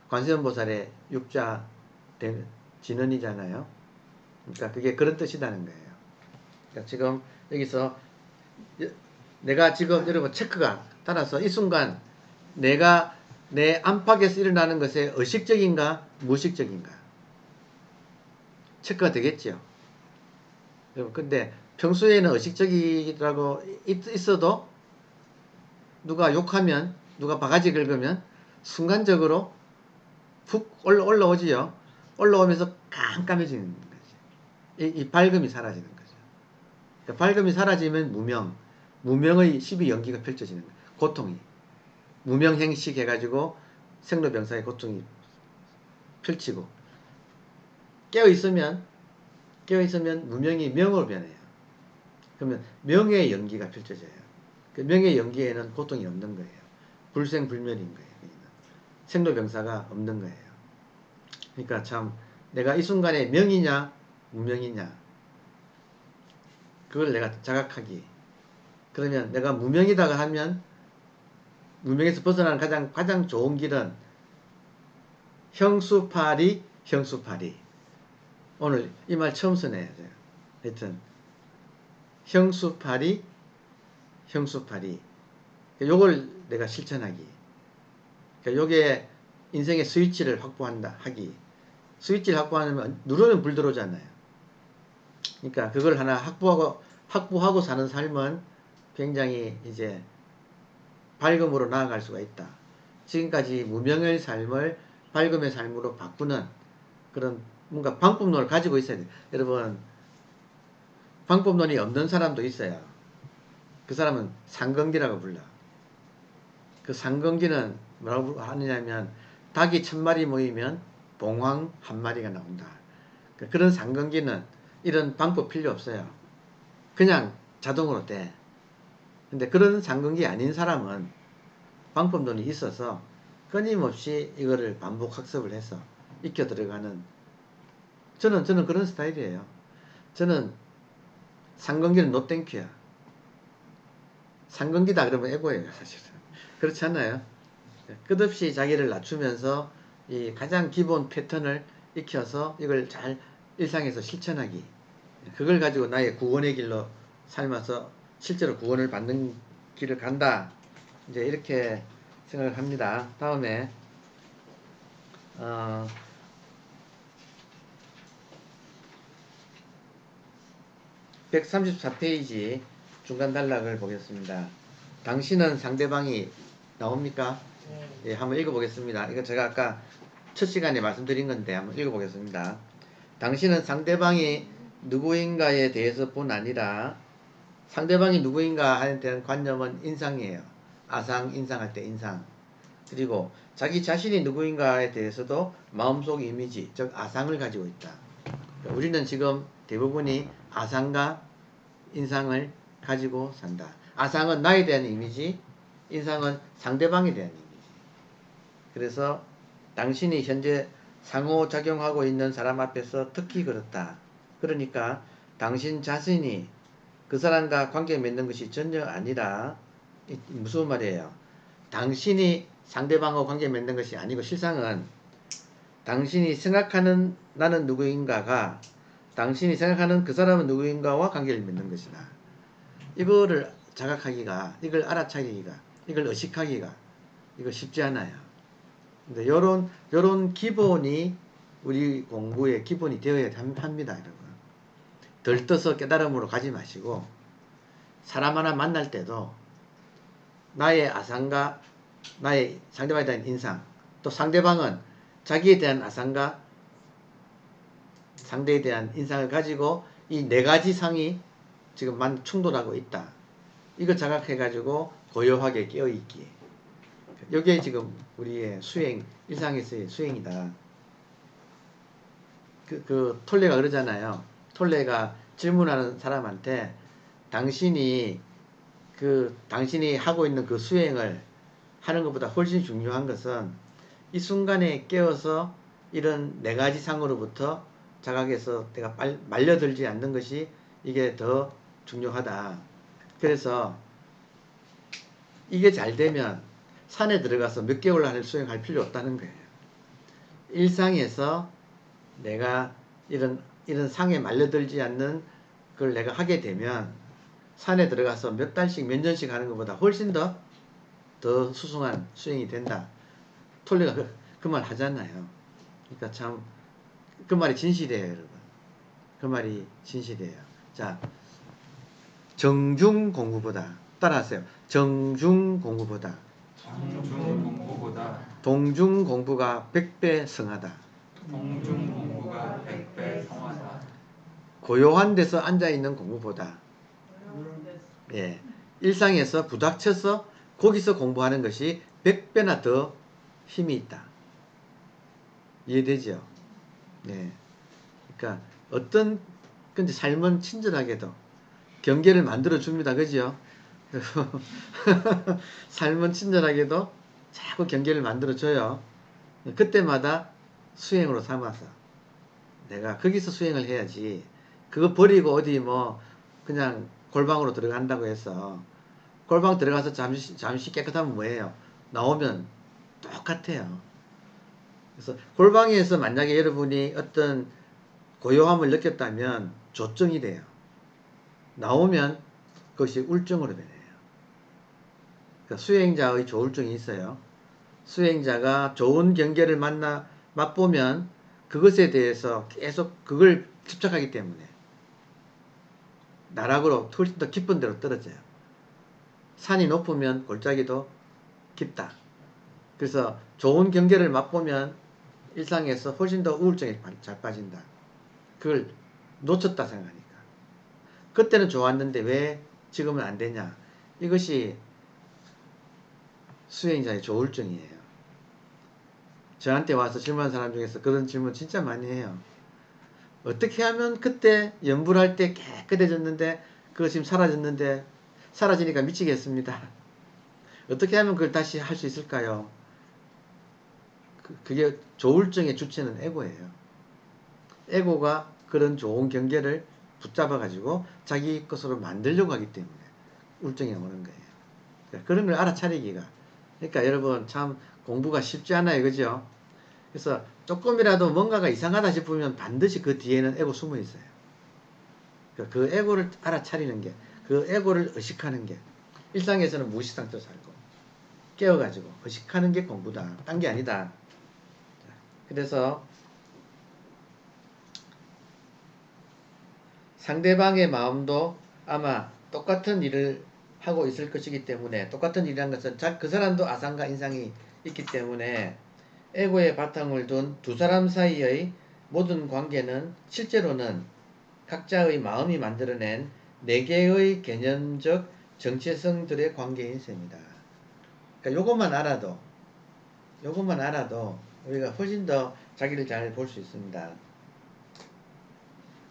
Speaker 1: 관세음보살의 육자 진언이잖아요. 그러니까 그게 그런 뜻이라는 거예요. 그러니까 지금 여기서 내가 지금 여러분 체크가 따라서 이 순간 내가 내 안팎에서 일어나는 것에 의식적인가 무의식적인가 체크가 되겠죠. 근데 평소에는 의식적이라고 있어도 누가 욕하면, 누가 바가지 긁으면 순간적으로 푹 올라오지요. 올라오면서 깜깜해지는 거지. 이 밝음이 사라지는 거죠. 그러니까 밝음이 사라지면 무명의 12연기가 펼쳐지는 거예요. 고통이. 무명행식 해가지고 생로병사의 고통이 펼치고, 깨어있으면 무명이 명으로 변해요. 그러면 명의 연기가 펼쳐져요. 그 명의 연기에는 고통이 없는 거예요. 불생불멸인 거예요. 생로병사가 없는 거예요. 그러니까 참 내가 이 순간에 명이냐 무명이냐 그걸 내가 자각하기. 그러면 내가 무명이다가 하면 무명에서 벗어나는 가장 좋은 길은 형수파리 형수파리. 오늘 이 말 처음 쓰네요. 하여튼 형수파리 형수파리. 요걸 내가 실천하기. 그러니까 요게 인생의 스위치를 확보한다 하기. 스위치를 확보하면 누르면 불 들어오잖아요. 그러니까 그걸 하나 확보하고 사는 삶은 굉장히 이제 밝음으로 나아갈 수가 있다. 지금까지 무명의 삶을 밝음의 삶으로 바꾸는 그런 뭔가 방법론을 가지고 있어야 돼요. 여러분, 방법론이 없는 사람도 있어요. 그 사람은 상건기라고 불러. 그 상건기는 뭐라고 하느냐면 닭이 1000마리 모이면 봉황 1마리가 나온다. 그런 상건기는 이런 방법 필요 없어요. 그냥 자동으로 돼. 근데 그런 상건기 아닌 사람은 방법론이 있어서 끊임없이 이거를 반복 학습을 해서 익혀 들어가는 저는 그런 스타일이에요. 저는 상건기는 노땡큐야. 상건기다 그러면 에고예요, 사실은. 그렇지 않나요? 끝없이 자기를 낮추면서 이 가장 기본 패턴을 익혀서 이걸 잘 일상에서 실천하기. 그걸 가지고 나의 구원의 길로 삶아서 실제로 구원을 받는 길을 간다. 이제 이렇게 생각을 합니다. 다음에 134페이지 중간 단락을 보겠습니다. 당신은 상대방이 나옵니까? 예, 한번 읽어보겠습니다. 이거 제가 아까 첫 시간에 말씀드린 건데 한번 읽어보겠습니다. 당신은 상대방이 누구인가에 대해서 뿐 아니라 상대방이 누구인가 하는 데는 관념은 인상이에요. 아상, 인상할 때 인상. 그리고 자기 자신이 누구인가에 대해서도 마음속 이미지, 즉 아상을 가지고 있다. 우리는 지금 대부분이 아상과 인상을 가지고 산다. 아상은 나에 대한 이미지, 인상은 상대방에 대한 이미지. 그래서 당신이 현재 상호작용하고 있는 사람 앞에서 특히 그렇다. 그러니까 당신 자신이 그 사람과 관계 맺는 것이 전혀 아니라 무슨 말이에요? 당신이 상대방과 관계 맺는 것이 아니고 실상은 당신이 생각하는 나는 누구인가가 당신이 생각하는 그 사람은 누구인가와 관계를 맺는 것이다. 이거를 자각하기가, 이걸 알아차리기가, 이걸 의식하기가 이거 쉽지 않아요. 근데 요런 기본이 우리 공부의 기본이 되어야 합니다, 여러분. 들떠서 깨달음으로 가지 마시고 사람 하나 만날 때도 나의 아상과 나의 상대방에 대한 인상, 또 상대방은 자기에 대한 아상과 상대에 대한 인상을 가지고 이 네 가지 상이 지금 충돌하고 있다. 이거 자각해가지고 고요하게 깨어있기. 이게 지금 우리의 수행, 일상에서의 수행이다. 톨레가 그러잖아요. 톨레가 질문하는 사람한테 당신이 하고 있는 그 수행을 하는 것보다 훨씬 중요한 것은 이 순간에 깨어서 이런 네 가지 상으로부터 자각해서 내가 말려들지 않는 것이 이게 더 중요하다. 그래서 이게 잘 되면 산에 들어가서 몇 개월 안에 수행할 필요 없다는 거예요. 일상에서 내가 이런 상에 말려들지 않는 걸 내가 하게 되면 산에 들어가서 몇 달씩 몇 년씩 하는 것보다 훨씬 더 수승한 수행이 된다. 톨레가 그 말 하잖아요. 그러니까 참 그 말이 진실이에요, 여러분. 그 말이 진실이에요. 자, 정중 공부보다 따라하세요. 정중 공부보다 동중 공부가 100배 성하다.
Speaker 2: 동중 공부가 100배 성하다.
Speaker 1: 고요한 데서 앉아있는 공부보다 예, 일상에서 부닥쳐서 거기서 공부하는 것이 100배나 더 힘이 있다. 이해되죠? 네. 그러니까 근데 삶은 친절하게도 경계를 만들어 줍니다. 그죠? 삶은 친절하게도 자꾸 경계를 만들어줘요. 그때마다 수행으로 삼아서 내가 거기서 수행을 해야지, 그거 버리고 어디 뭐 그냥 골방으로 들어간다고 해서 골방 들어가서 잠시 깨끗하면 뭐예요? 나오면 똑같아요. 그래서 골방에서 만약에 여러분이 어떤 고요함을 느꼈다면 조증이 돼요. 나오면 그것이 울증으로 변해요. 그러니까 수행자의 조울증이 있어요. 수행자가 좋은 경계를 맛보면 그것에 대해서 계속 그걸 집착하기 때문에 나락으로 훨씬 더 깊은 데로 떨어져요. 산이 높으면 골짜기도 깊다. 그래서 좋은 경계를 맛보면 일상에서 훨씬 더 우울증에 잘 빠진다. 그걸 놓쳤다 생각하니까. 그때는 좋았는데 왜 지금은 안 되냐. 이것이 수행자의 조울증이에요. 저한테 와서 질문하는 사람 중에서 그런 질문 진짜 많이 해요. 어떻게 하면 그때 염불할 때 깨끗해졌는데 그거 지금 사라졌는데 사라지니까 미치겠습니다. 어떻게 하면 그걸 다시 할 수 있을까요? 그게 조울증의 주체는 에고예요. 에고가 그런 좋은 경계를 붙잡아 가지고 자기 것으로 만들려고 하기 때문에 우울증이 오는 거예요. 그러니까 그런 걸 알아차리기가. 그러니까 여러분 참 공부가 쉽지 않아요. 그죠? 그래서 조금이라도 뭔가가 이상하다 싶으면 반드시 그 뒤에는 에고 숨어 있어요. 그러니까 그 에고를 알아차리는 게, 그 에고를 의식하는 게, 일상에서는 무의식상태로 살고 깨어가지고 의식하는 게 공부다. 딴 게 아니다. 그래서 상대방의 마음도 아마 똑같은 일을 하고 있을 것이기 때문에, 똑같은 일이라는 것은 그 사람도 아상과 인상이 있기 때문에 에고의 바탕을 둔 두 사람 사이의 모든 관계는 실제로는 각자의 마음이 만들어낸 네 개의 개념적 정체성들의 관계인 셈이다. 그러니까 요것만 알아도 우리가 훨씬 더 자기를 잘 볼 수 있습니다.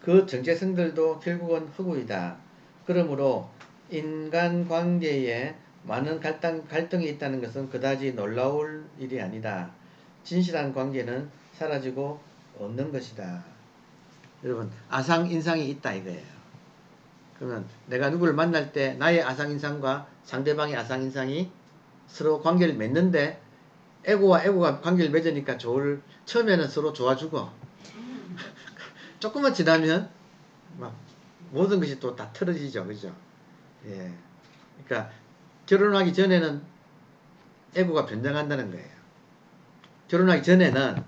Speaker 1: 그 정체성들도 결국은 허구이다. 그러므로 인간관계에 많은 갈등이 있다는 것은 그다지 놀라울 일이 아니다. 진실한 관계는 사라지고 없는 것이다. 여러분, 아상인상이 있다 이거예요. 그러면 내가 누구를 만날 때 나의 아상인상과 상대방의 아상인상이 서로 관계를 맺는데, 에고와 에고가 관계를 맺으니까 처음에는 서로 좋아주고 조금만 지나면 막 모든 것이 또 다 틀어지죠. 그죠? 예. 그러니까 결혼하기 전에는 에고가 변장한다는 거예요. 결혼하기 전에는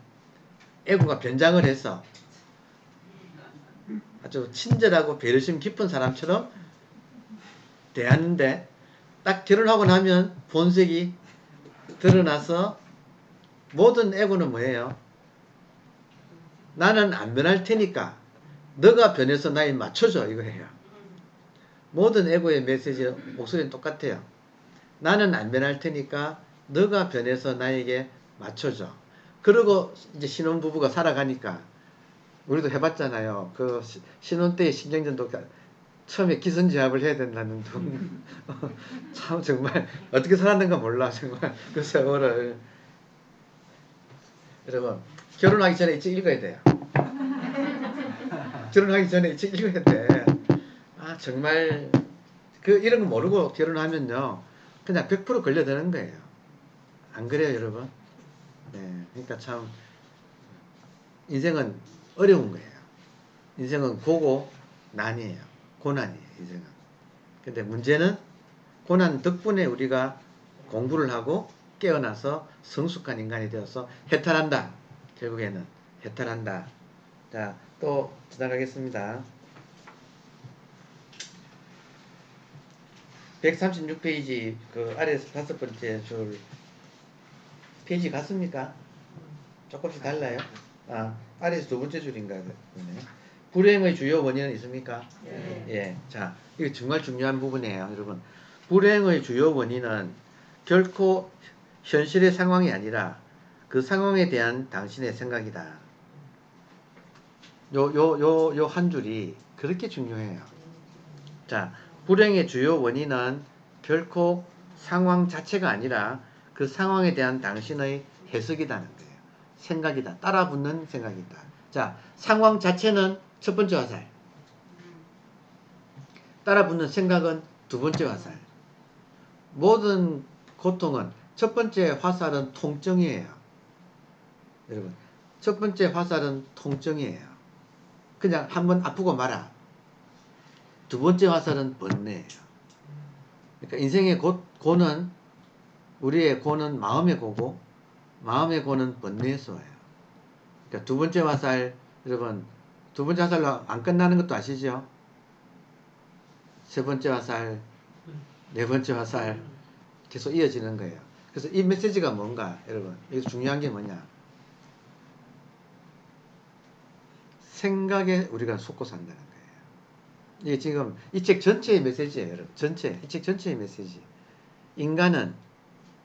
Speaker 1: 에고가 변장을 해서 아주 친절하고 배려심 깊은 사람처럼 대하는데, 딱 결혼하고 나면 본색이 드러나서 모든 에고는 뭐예요? 나는 안 변할 테니까 너가 변해서 나에 맞춰줘 이거예요. 모든 에고의 메시지 목소리는 똑같아요. 나는 안 변할 테니까 너가 변해서 나에게 맞춰줘. 그리고 이제 신혼부부가 살아가니까, 우리도 해봤잖아요. 그 신혼 때의 신경전도 처음에 기선제압을 해야 된다는 둥. 참 정말 어떻게 살았는가 몰라 정말 그 세월을. 여러분 결혼하기 전에 이 책 읽어야 돼요. 결혼하기 전에 이 책 읽어야 돼. 아 정말 이런 거 모르고 결혼하면요 그냥 100% 걸려드는 거예요. 안 그래요 여러분? 네, 그러니까 참 인생은 어려운 거예요. 인생은 고난이에요. 고난이에요 인생은. 근데 문제는 고난 덕분에 우리가 공부를 하고 깨어나서 성숙한 인간이 되어서 해탈한다. 결국에는 해탈한다. 자, 또 지나가겠습니다. 136페이지 그 아래에서 5번째 줄 페이지 같습니까? 조금씩 달라요? 아래에서 2번째 줄인가 보네. 불행의 주요 원인은 있습니까?
Speaker 2: 네.
Speaker 1: 예. 자, 이게 정말 중요한 부분이에요, 여러분. 불행의 주요 원인은 결코 현실의 상황이 아니라 그 상황에 대한 당신의 생각이다. 요 한 줄이 그렇게 중요해요. 자, 불행의 주요 원인은 결코 상황 자체가 아니라 그 그 상황에 대한 당신의 해석이라는 거예요. 생각이다. 따라붙는 생각이다. 자, 상황 자체는 첫 번째 화살. 따라붙는 생각은 두 번째 화살. 모든 고통은 첫 번째 화살은 통증이에요. 여러분, 첫 번째 화살은 통증이에요. 그냥 한번 아프고 말아. 두 번째 화살은 번뇌예요. 그러니까 인생의 고는, 우리의 고는 마음의 고고, 마음의 고는 번뇌에서 와요. 그러니까 두 번째 화살, 여러분, 두 번째 화살로 안 끝나는 것도 아시죠? 세 번째 화살, 네 번째 화살 계속 이어지는 거예요. 그래서 이 메시지가 뭔가, 여러분, 여기서 중요한 게 뭐냐? 생각에 우리가 속고 산다는 거예요. 이게 지금 이 책 전체의 메시지예요, 여러분. 전체, 이 책 전체의 메시지. 인간은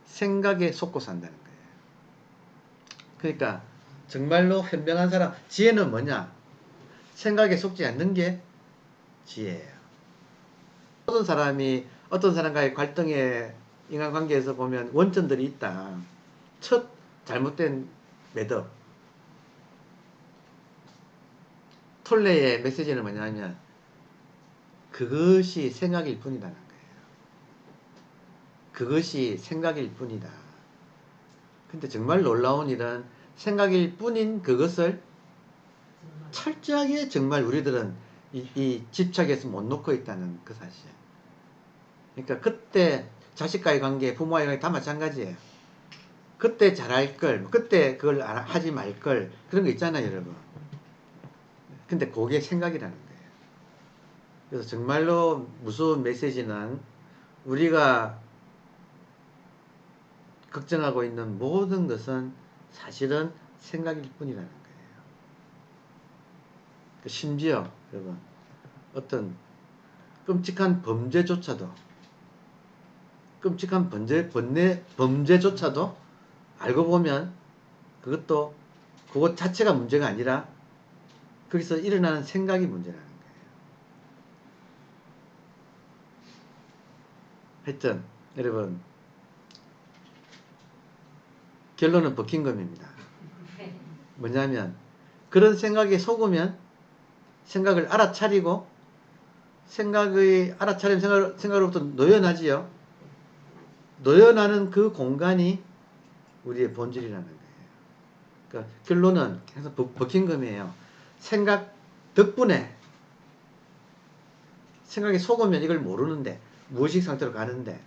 Speaker 1: 생각에 속고 산다는 거예요. 그러니까 정말로 현명한 사람, 지혜는 뭐냐? 생각에 속지 않는 게 지혜예요. 모든 사람이 어떤 사람과의 갈등의 인간관계에서 보면 원천들이 있다. 첫 잘못된 매듭. 톨레의 메시지는 뭐냐면 그것이 생각일 뿐이라는 거예요. 그것이 생각일 뿐이다. 근데 정말 놀라운 일은 생각일 뿐인 그것을 철저하게 정말 우리들은 이 집착에서 못 놓고 있다는 그 사실. 그러니까 그때 자식과의 관계, 부모와의 관계 다 마찬가지예요. 그때 잘할 걸, 그때 그걸 하지 말 걸, 그런 거 있잖아요, 여러분. 근데 그게 생각이라는 거예요. 그래서 정말로 무서운 메시지는 우리가 걱정하고 있는 모든 것은 사실은 생각일 뿐이라는 거예요. 심지어 여러분, 어떤 끔찍한 범죄조차도 범죄조차도 알고 보면 그것도 그것 자체가 문제가 아니라 거기서 일어나는 생각이 문제라는 거예요. 하여튼 여러분, 결론은 버킹엄입니다. 뭐냐면 그런 생각에 속으면 생각을 알아차리고 생각으로부터 노연하지요. 노연하는 그 공간이 우리의 본질이라는 거예요. 그러니까 결론은 계속 버킹엄이에요. 생각 덕분에 생각에 속으면 이걸 모르는데 무의식 상태로 가는데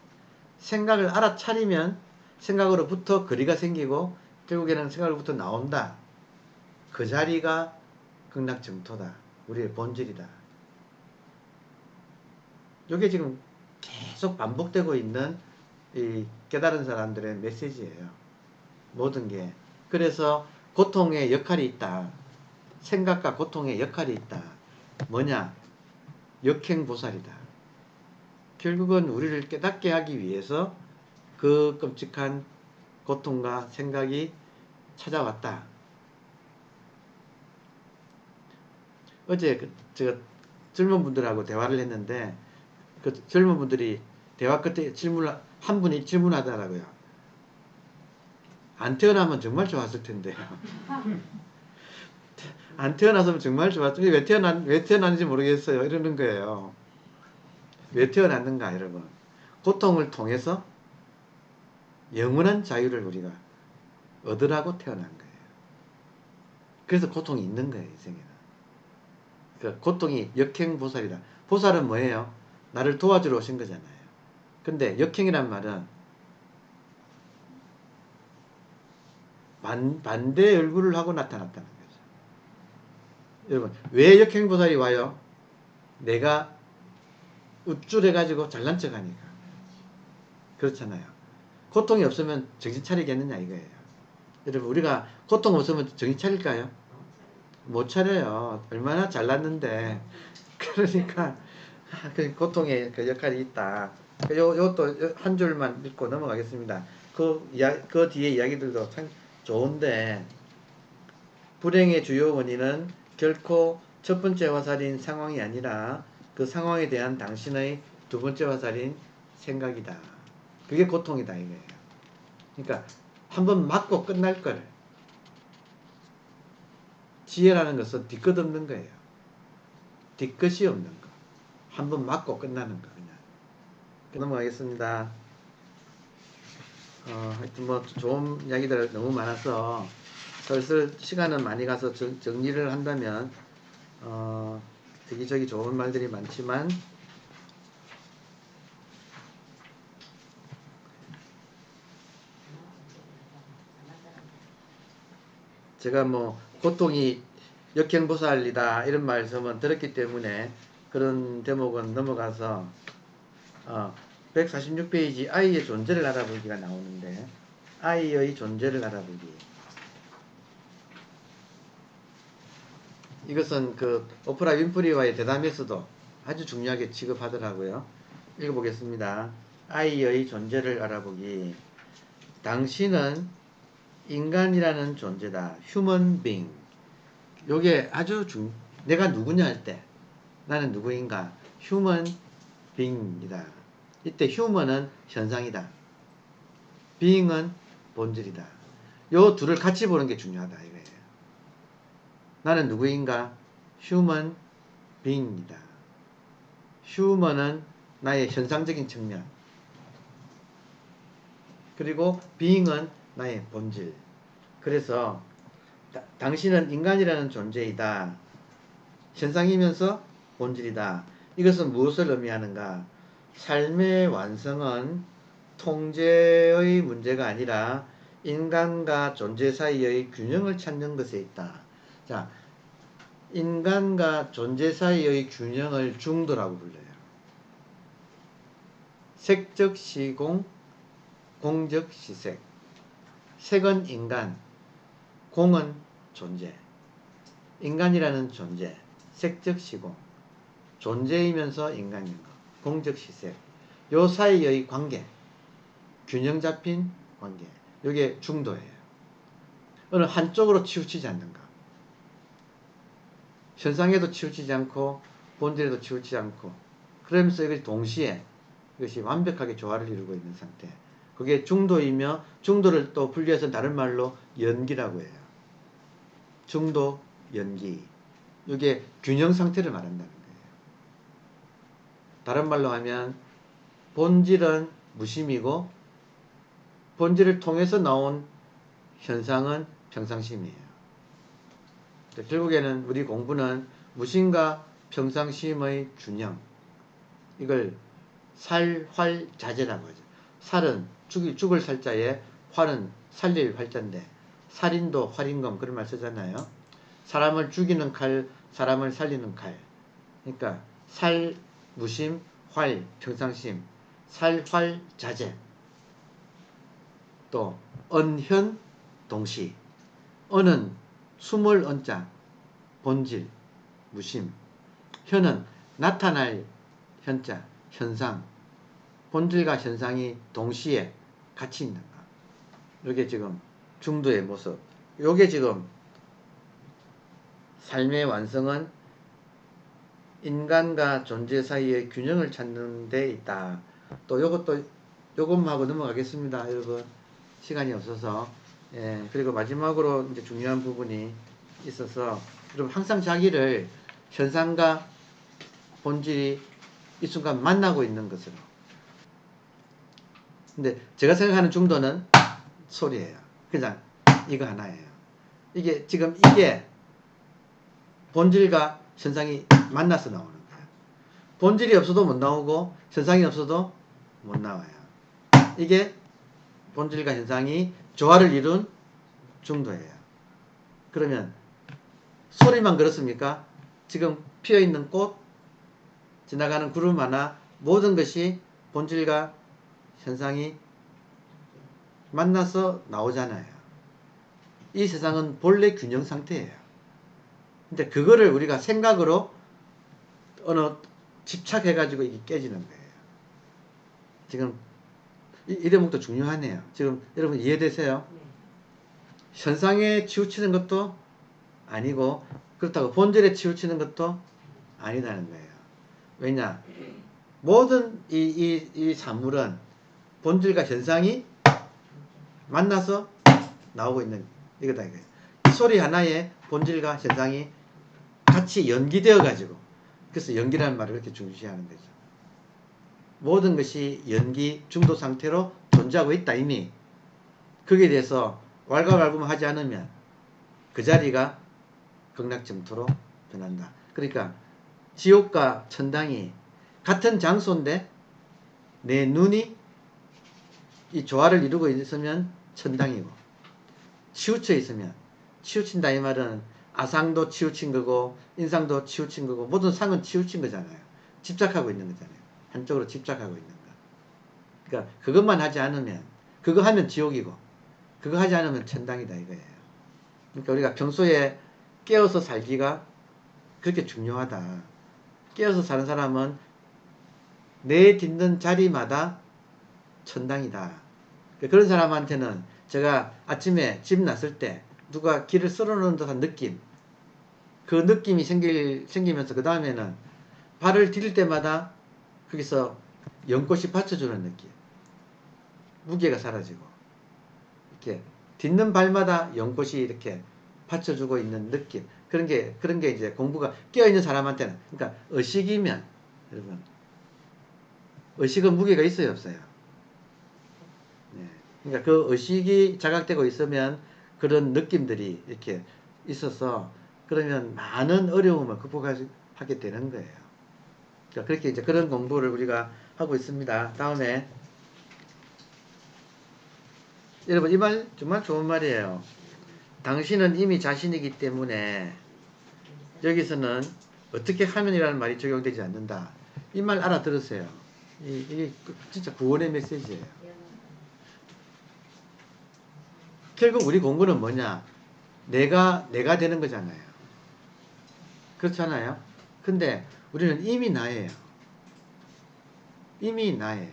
Speaker 1: 생각을 알아차리면 생각으로부터 거리가 생기고 결국에는 생각으로부터 나온다. 그 자리가 극락정토다. 우리의 본질이다. 이게 지금 계속 반복되고 있는 이 깨달은 사람들의 메시지예요. 모든 게. 그래서 고통의 역할이 있다. 생각과 고통의 역할이 있다. 뭐냐? 역행보살이다. 결국은 우리를 깨닫게 하기 위해서 그 끔찍한 고통과 생각이 찾아왔다. 어제 제가 젊은 분들하고 대화를 했는데 그 젊은 분들이 대화 끝에 한 분이 질문하더라고요. 안 태어나면 정말 좋았을 텐데요. 안 태어났으면 정말 좋았을 텐데 왜 태어났는지 모르겠어요. 이러는 거예요. 왜 태어났는가 여러분. 고통을 통해서 영원한 자유를 우리가 얻으라고 태어난 거예요. 그래서 고통이 있는 거예요. 인생에는. 그 고통이 역행보살이다. 보살은 뭐예요? 나를 도와주러 오신 거잖아요. 근데 역행이란 말은 반대 얼굴을 하고 나타났다는 거죠. 여러분, 왜 역행보살이 와요? 내가 우쭐해가지고 잘난 척 하니까. 그렇잖아요. 고통이 없으면 정신 차리겠느냐 이거예요. 여러분, 우리가 고통 없으면 정신 차릴까요? 못 차려요. 얼마나 잘났는데. 그러니까 고통의 그 역할이 있다. 요것도 한 줄만 읽고 넘어가겠습니다. 그 뒤에 이야기들도 참 좋은데, 불행의 주요 원인은 결코 첫 번째 화살인 상황이 아니라 그 상황에 대한 당신의 두 번째 화살인 생각이다. 그게 고통이다 이거예요. 그러니까 한번 맞고 끝날 거를. 지혜라는 것은 뒤끝 없는 거예요. 뒤끝이 없는 거. 한번 맞고 끝나는 거 그냥. 넘어가겠습니다. 하여튼 뭐 좋은 이야기들 너무 많아서 슬슬 시간은 많이 가서 정리를 한다면 되게 좋은 말들이 많지만 제가 뭐 고통이 역행보살이다 이런 말씀은 들었기 때문에 그런 대목은 넘어가서 146페이지 아이의 존재를 알아보기가 나오는데 아이의 존재를 알아보기. 이것은 그 오프라 윈프리와의 대담에서도 아주 중요하게 취급하더라고요. 읽어보겠습니다. 아이의 존재를 알아보기. 당신은 인간이라는 존재다. human being. 요게 아주 내가 누구냐 할 때 나는 누구인가? human being이다. 이때 human은 현상이다. being은 본질이다. 요 둘을 같이 보는 게 중요하다 이거예요. 나는 누구인가? human being이다. human은 나의 현상적인 측면. 그리고 being은 나의 본질. 그래서 당신은 인간이라는 존재이다. 현상이면서 본질이다. 이것은 무엇을 의미하는가? 삶의 완성은 통제의 문제가 아니라 인간과 존재 사이의 균형을 찾는 것에 있다. 자, 인간과 존재 사이의 균형을 중도라고 불러요. 색적 시공, 공적 시색. 색은 인간, 공은 존재. 인간이라는 존재, 색적 시공. 존재이면서 인간인 것, 공적 시색. 요 사이의 관계, 균형 잡힌 관계. 이게 중도예요. 어느 한쪽으로 치우치지 않는 것. 현상에도 치우치지 않고 본질에도 치우치지 않고 그러면서 이것이 동시에 이것이 완벽하게 조화를 이루고 있는 상태. 그게 중도이며 중도를 또 분리해서 다른 말로 연기라고 해요. 중도, 연기. 이게 균형 상태를 말한다는 거예요. 다른 말로 하면 본질은 무심이고 본질을 통해서 나온 현상은 평상심이에요. 결국에는 우리 공부는 무심과 평상심의 균형, 이걸 살활자재라고 하죠. 살은 죽을 살자에 활은 살릴 활자인데 살인도 활인검 그런 말 쓰잖아요. 사람을 죽이는 칼, 사람을 살리는 칼. 그러니까 살, 무심, 활, 평상심, 살활자재. 또 언현, 동시. 언은 숨을 언자, 본질, 무심. 현은 나타날 현자, 현상. 본질과 현상이 동시에 같이 있는 것. 이게 지금 중도의 모습. 이게 지금 삶의 완성은 인간과 존재 사이의 균형을 찾는 데 있다. 또 요것만 하고 넘어가겠습니다, 여러분. 시간이 없어서. 예, 그리고 마지막으로 이제 중요한 부분이 있어서 여러분 항상 자기를 현상과 본질이 이 순간 만나고 있는 것으로. 근데 제가 생각하는 중도는 소리예요. 그냥 이거 하나예요. 이게 지금 이게 본질과 현상이 만나서 나오는 거예요. 본질이 없어도 못 나오고 현상이 없어도 못 나와요. 이게 본질과 현상이 조화를 이룬 중도예요. 그러면 소리만 그렇습니까? 지금 피어있는 꽃, 지나가는 구름 하나, 모든 것이 본질과 현상이 만나서 나오잖아요. 이 세상은 본래 균형 상태예요. 근데 그거를 우리가 생각으로 어느 집착해가지고 이게 깨지는 거예요. 지금 이 대목도 중요하네요. 지금 여러분 이해되세요? 현상에 치우치는 것도 아니고 그렇다고 본질에 치우치는 것도 아니라는 거예요. 왜냐? 모든 이 산물은 본질과 현상이 만나서 나오고 있는 이거다 이거예요. 소리 하나의 본질과 현상이 같이 연기되어 가지고, 그래서 연기라는 말을 그렇게 중시하는 거죠. 모든 것이 연기 중도 상태로 존재하고 있다 이미. 거기에 대해서 왈가왈부하지 않으면 그 자리가 극락점토로 변한다. 그러니까 지옥과 천당이 같은 장소인데 내 눈이 이 조화를 이루고 있으면 천당이고, 치우쳐 있으면, 치우친다 이 말은 아상도 치우친 거고 인상도 치우친 거고 모든 상은 치우친 거잖아요. 집착하고 있는 거잖아요. 한쪽으로 집착하고 있는 거. 그러니까 그것만 하지 않으면, 그거 하면 지옥이고 그거 하지 않으면 천당이다 이거예요. 그러니까 우리가 평소에 깨어서 살기가 그렇게 중요하다. 깨어서 사는 사람은 내 딛는 자리마다 천당이다. 그런 사람한테는 제가 아침에 집 났을 때 누가 길을 썰어놓은 듯한 느낌, 그 느낌이 생기면서 그 다음에는 발을 디딜 때마다 거기서 연꽃이 받쳐주는 느낌, 무게가 사라지고 이렇게 딛는 발마다 연꽃이 이렇게 받쳐주고 있는 느낌, 그런 게 이제 공부가 깨어있는 사람한테는, 그러니까 의식이면, 여러분, 의식은 무게가 있어요 없어요? 네. 그러니까 그 의식이 자각되고 있으면 그런 느낌들이 이렇게 있어서 그러면 많은 어려움을 극복하게 되는 거예요. 그러니까 그렇게 이제 그런 공부를 우리가 하고 있습니다. 다음에 여러분, 이 말 정말 좋은 말이에요. 당신은 이미 자신이기 때문에 여기서는 어떻게 하면이라는 말이 적용되지 않는다. 이 말 알아들으세요. 이게 진짜 구원의 메시지예요. 결국 우리 공부는 뭐냐? 내가 되는 거잖아요. 그렇잖아요. 근데 우리는 이미 나예요. 이미 나예요.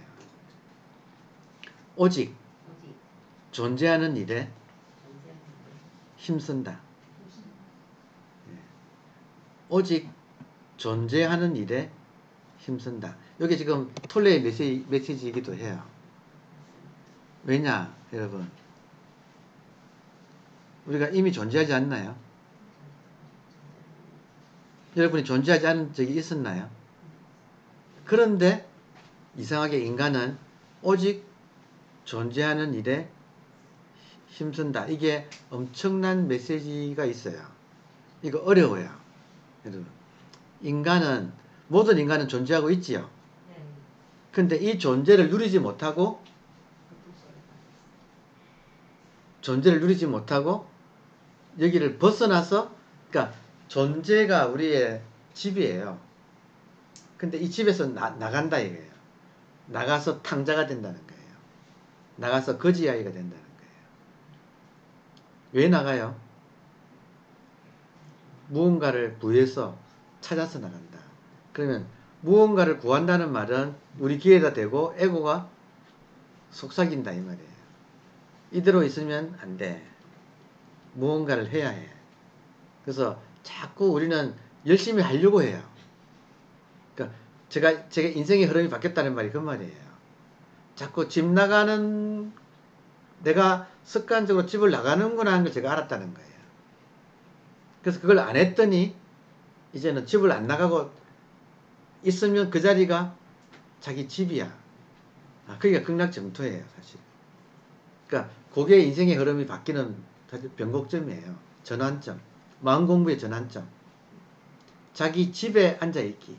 Speaker 1: 오직 존재하는 일에 힘쓴다. 오직 존재하는 일에 힘쓴다. 여기 지금 톨레의 메시지이기도 해요. 왜냐, 여러분? 우리가 이미 존재하지 않나요? 여러분이 존재하지 않은 적이 있었나요? 그런데 이상하게 인간은 오직 존재하는 일에 힘쓴다. 이게 엄청난 메시지가 있어요. 이거 어려워요. 여러분, 모든 인간은 존재하고 있지요. 근데 이 존재를 누리지 못하고 여기를 벗어나서, 그러니까 존재가 우리의 집이에요. 근데 이 집에서 나간다 이거예요. 나가서 탕자가 된다는 거예요. 나가서 거지아이가 된다는 거예요. 왜 나가요? 무언가를 구해서 찾아서 나간다. 그러면 무언가를 구한다는 말은 우리 귀에다 대고 에고가 속삭인다 이 말이에요. 이대로 있으면 안 돼. 무언가를 해야 해. 그래서 자꾸 우리는 열심히 하려고 해요. 그러니까 제가 인생의 흐름이 바뀌었다는 말이 그 말이에요. 자꾸 집 나가는, 내가 습관적으로 집을 나가는구나 하는 걸 제가 알았다는 거예요. 그래서 그걸 안 했더니 이제는 집을 안 나가고 있으면 그 자리가 자기 집이야. 그게 극락점토예요 사실. 그러니까 그게 인생의 흐름이 바뀌는 사실 변곡점이에요. 전환점. 마음공부의 전환점. 자기 집에 앉아있기.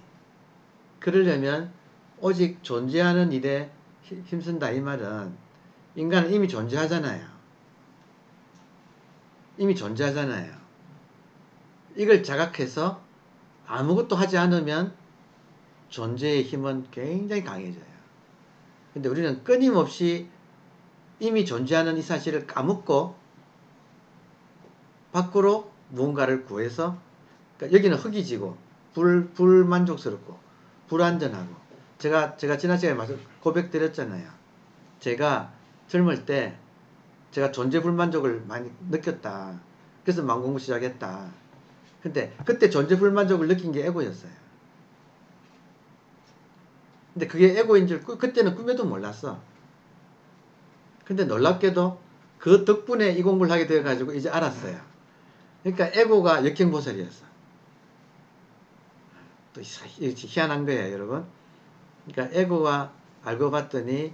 Speaker 1: 그러려면 오직 존재하는 일에 힘쓴다 이 말은, 인간은 이미 존재하잖아요. 이미 존재하잖아요. 이걸 자각해서 아무것도 하지 않으면 존재의 힘은 굉장히 강해져요. 근데 우리는 끊임없이 이미 존재하는 이 사실을 까먹고 밖으로 무언가를 구해서, 그러니까 여기는 흙이지고 불만족스럽고 불안전하고, 제가 지난 시간에 고백드렸잖아요. 제가 젊을 때 제가 존재 불만족을 많이 느꼈다. 그래서 마음공부 시작했다. 근데 그때 존재 불만족을 느낀 게 에고였어요. 근데 그게 에고인 줄 그때는 꿈에도 몰랐어. 근데 놀랍게도 그 덕분에 이 공부를 하게 되어가지고 이제 알았어요. 그러니까 에고가 역행보살이었어. 또 희한한 거예요, 여러분. 그러니까 에고가 알고 봤더니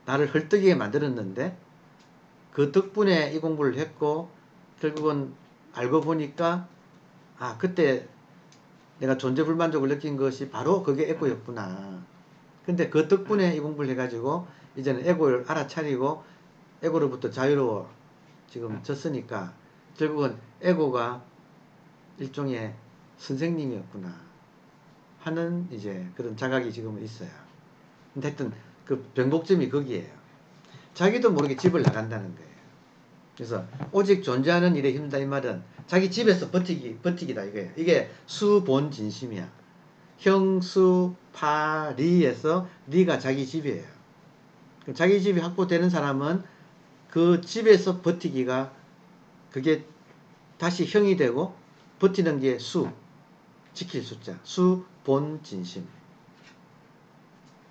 Speaker 1: 나를 헐떡이게 만들었는데 그 덕분에 이 공부를 했고 결국은 알고 보니까 아, 그때 내가 존재 불만족을 느낀 것이 바로 그게 에고였구나. 근데 그 덕분에 이 공부를 해가지고 이제는 에고를 알아차리고 에고로부터 자유로워 지금 졌으니까 결국은 에고가 일종의 선생님이었구나 하는 이제 그런 자각이 지금 있어요. 근데 하여튼 그 변곡점이 거기에요. 자기도 모르게 집을 나간다는 거예요. 그래서 오직 존재하는 일에 힘들다 이 말은 자기 집에서 버티기다 이거예요. 이게 수본진심이야. 형수파리에서 리가 자기 집이에요. 자기 집이 확보되는 사람은 그 집에서 버티기가 그게 다시 형이 되고 버티는 게 수, 지킬 숫자, 수본진심.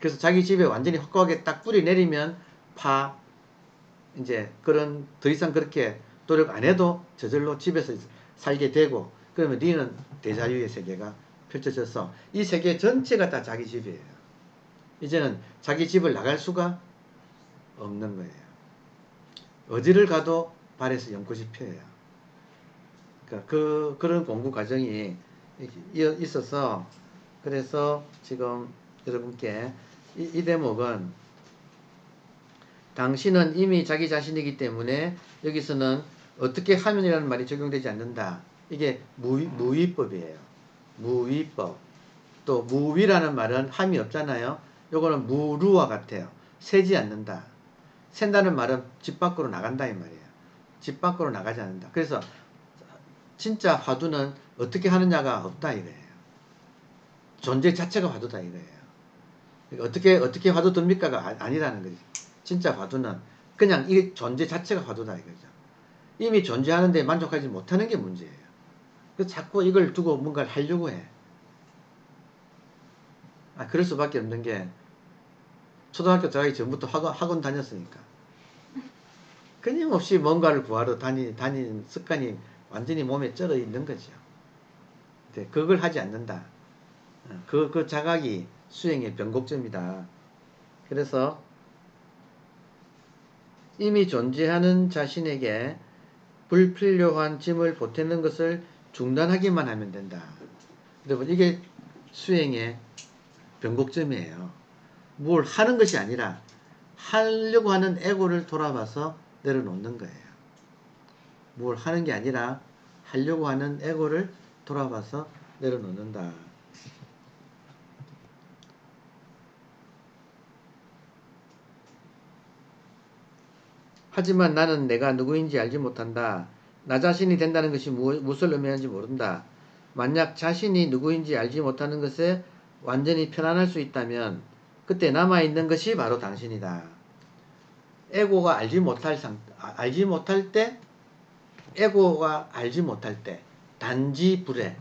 Speaker 1: 그래서 자기 집에 완전히 확고하게 딱 뿌리 내리면 파, 이제 그런 더 이상 그렇게 노력 안 해도 저절로 집에서 살게 되고 그러면 리는 대자유의 세계가 펼쳐져서 이 세계 전체가 다 자기 집이에요. 이제는 자기 집을 나갈 수가 없는 거예요. 어디를 가도 발에서 연꽃이 펴요. 그러니까 그런 공부 과정이 있어서 그래서 지금 여러분께 이 대목은 당신은 이미 자기 자신이기 때문에 여기서는 어떻게 하면이라는 말이 적용되지 않는다. 이게 무위법이에요. 무위법. 또 무위라는 말은 함이 없잖아요. 요거는 무루와 같아요. 새지 않는다. 샌다는 말은 집 밖으로 나간다 이 말이에요. 집 밖으로 나가지 않는다. 그래서 진짜 화두는 어떻게 하느냐가 없다 이거예요. 존재 자체가 화두다 이거예요. 어떻게 화두 듭니까가 아니라는 거지. 진짜 화두는 그냥 이 존재 자체가 화두다 이거죠. 이미 존재하는데 만족하지 못하는 게 문제예요. 그래서 자꾸 이걸 두고 뭔가를 하려고 해. 그럴 수밖에 없는 게 초등학교 들어가기 전부터 학원 다녔으니까 끊임없이 뭔가를 구하러 다니는 습관이 완전히 몸에 쩔어 있는 거죠. 근데 그걸 하지 않는다. 그 자각이 수행의 변곡점이다. 그래서 이미 존재하는 자신에게 불필요한 짐을 보태는 것을 중단하기만 하면 된다. 여러분 이게 수행의 변곡점이에요. 뭘 하는 것이 아니라 하려고 하는 에고를 돌아봐서 내려놓는 거예요. 뭘 하는 게 아니라 하려고 하는 에고를 돌아봐서 내려놓는다. 하지만 나는 내가 누구인지 알지 못한다. 나 자신이 된다는 것이 무엇을 의미하는지 모른다. 만약 자신이 누구인지 알지 못하는 것에 완전히 편안할 수 있다면 그때 남아있는 것이 바로 당신이다. 에고가 알지 못할 때, 에고가 알지 못할 때, 단지 불에,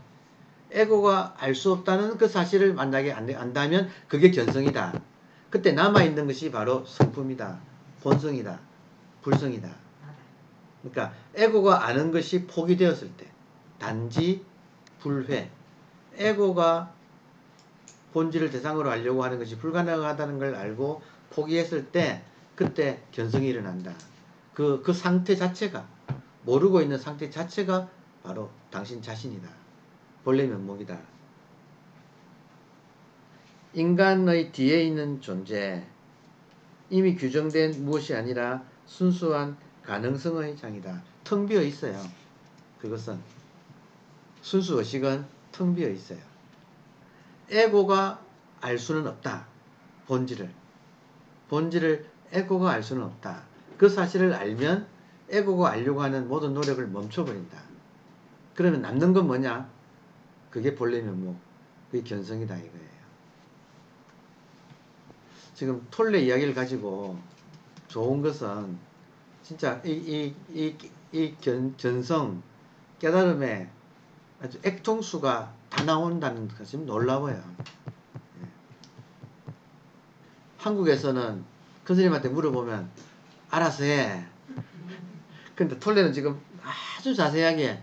Speaker 1: 에고가 알 수 없다는 그 사실을 만약에 안다면 그게 견성이다. 그때 남아있는 것이 바로 성품이다. 본성이다. 불성이다. 그러니까 에고가 아는 것이 포기되었을 때, 단지 불회, 에고가 본질을 대상으로 알려고 하는 것이 불가능하다는 걸 알고 포기했을 때 그때 견성이 일어난다. 그 상태 자체가 모르고 있는 상태 자체가 바로 당신 자신이다. 본래 면목이다. 인간의 뒤에 있는 존재 이미 규정된 무엇이 아니라 순수한 가능성의 장이다. 텅 비어 있어요. 그것은 순수의식은 텅 비어 있어요. 에고가 알 수는 없다. 본질을 에고가 알 수는 없다. 그 사실을 알면 에고가 알려고 하는 모든 노력을 멈춰버린다. 그러면 남는 건 뭐냐? 그게 본래 면목, 그게 견성이다 이거예요. 지금 톨레 이야기를 가지고 좋은 것은 진짜 이 견성, 깨달음에 아주 액통수가 다 나온다는 것이 놀라워요. 예. 한국에서는 큰 스님한테 물어보면 알아서 해. 근데 톨레는 지금 아주 자세하게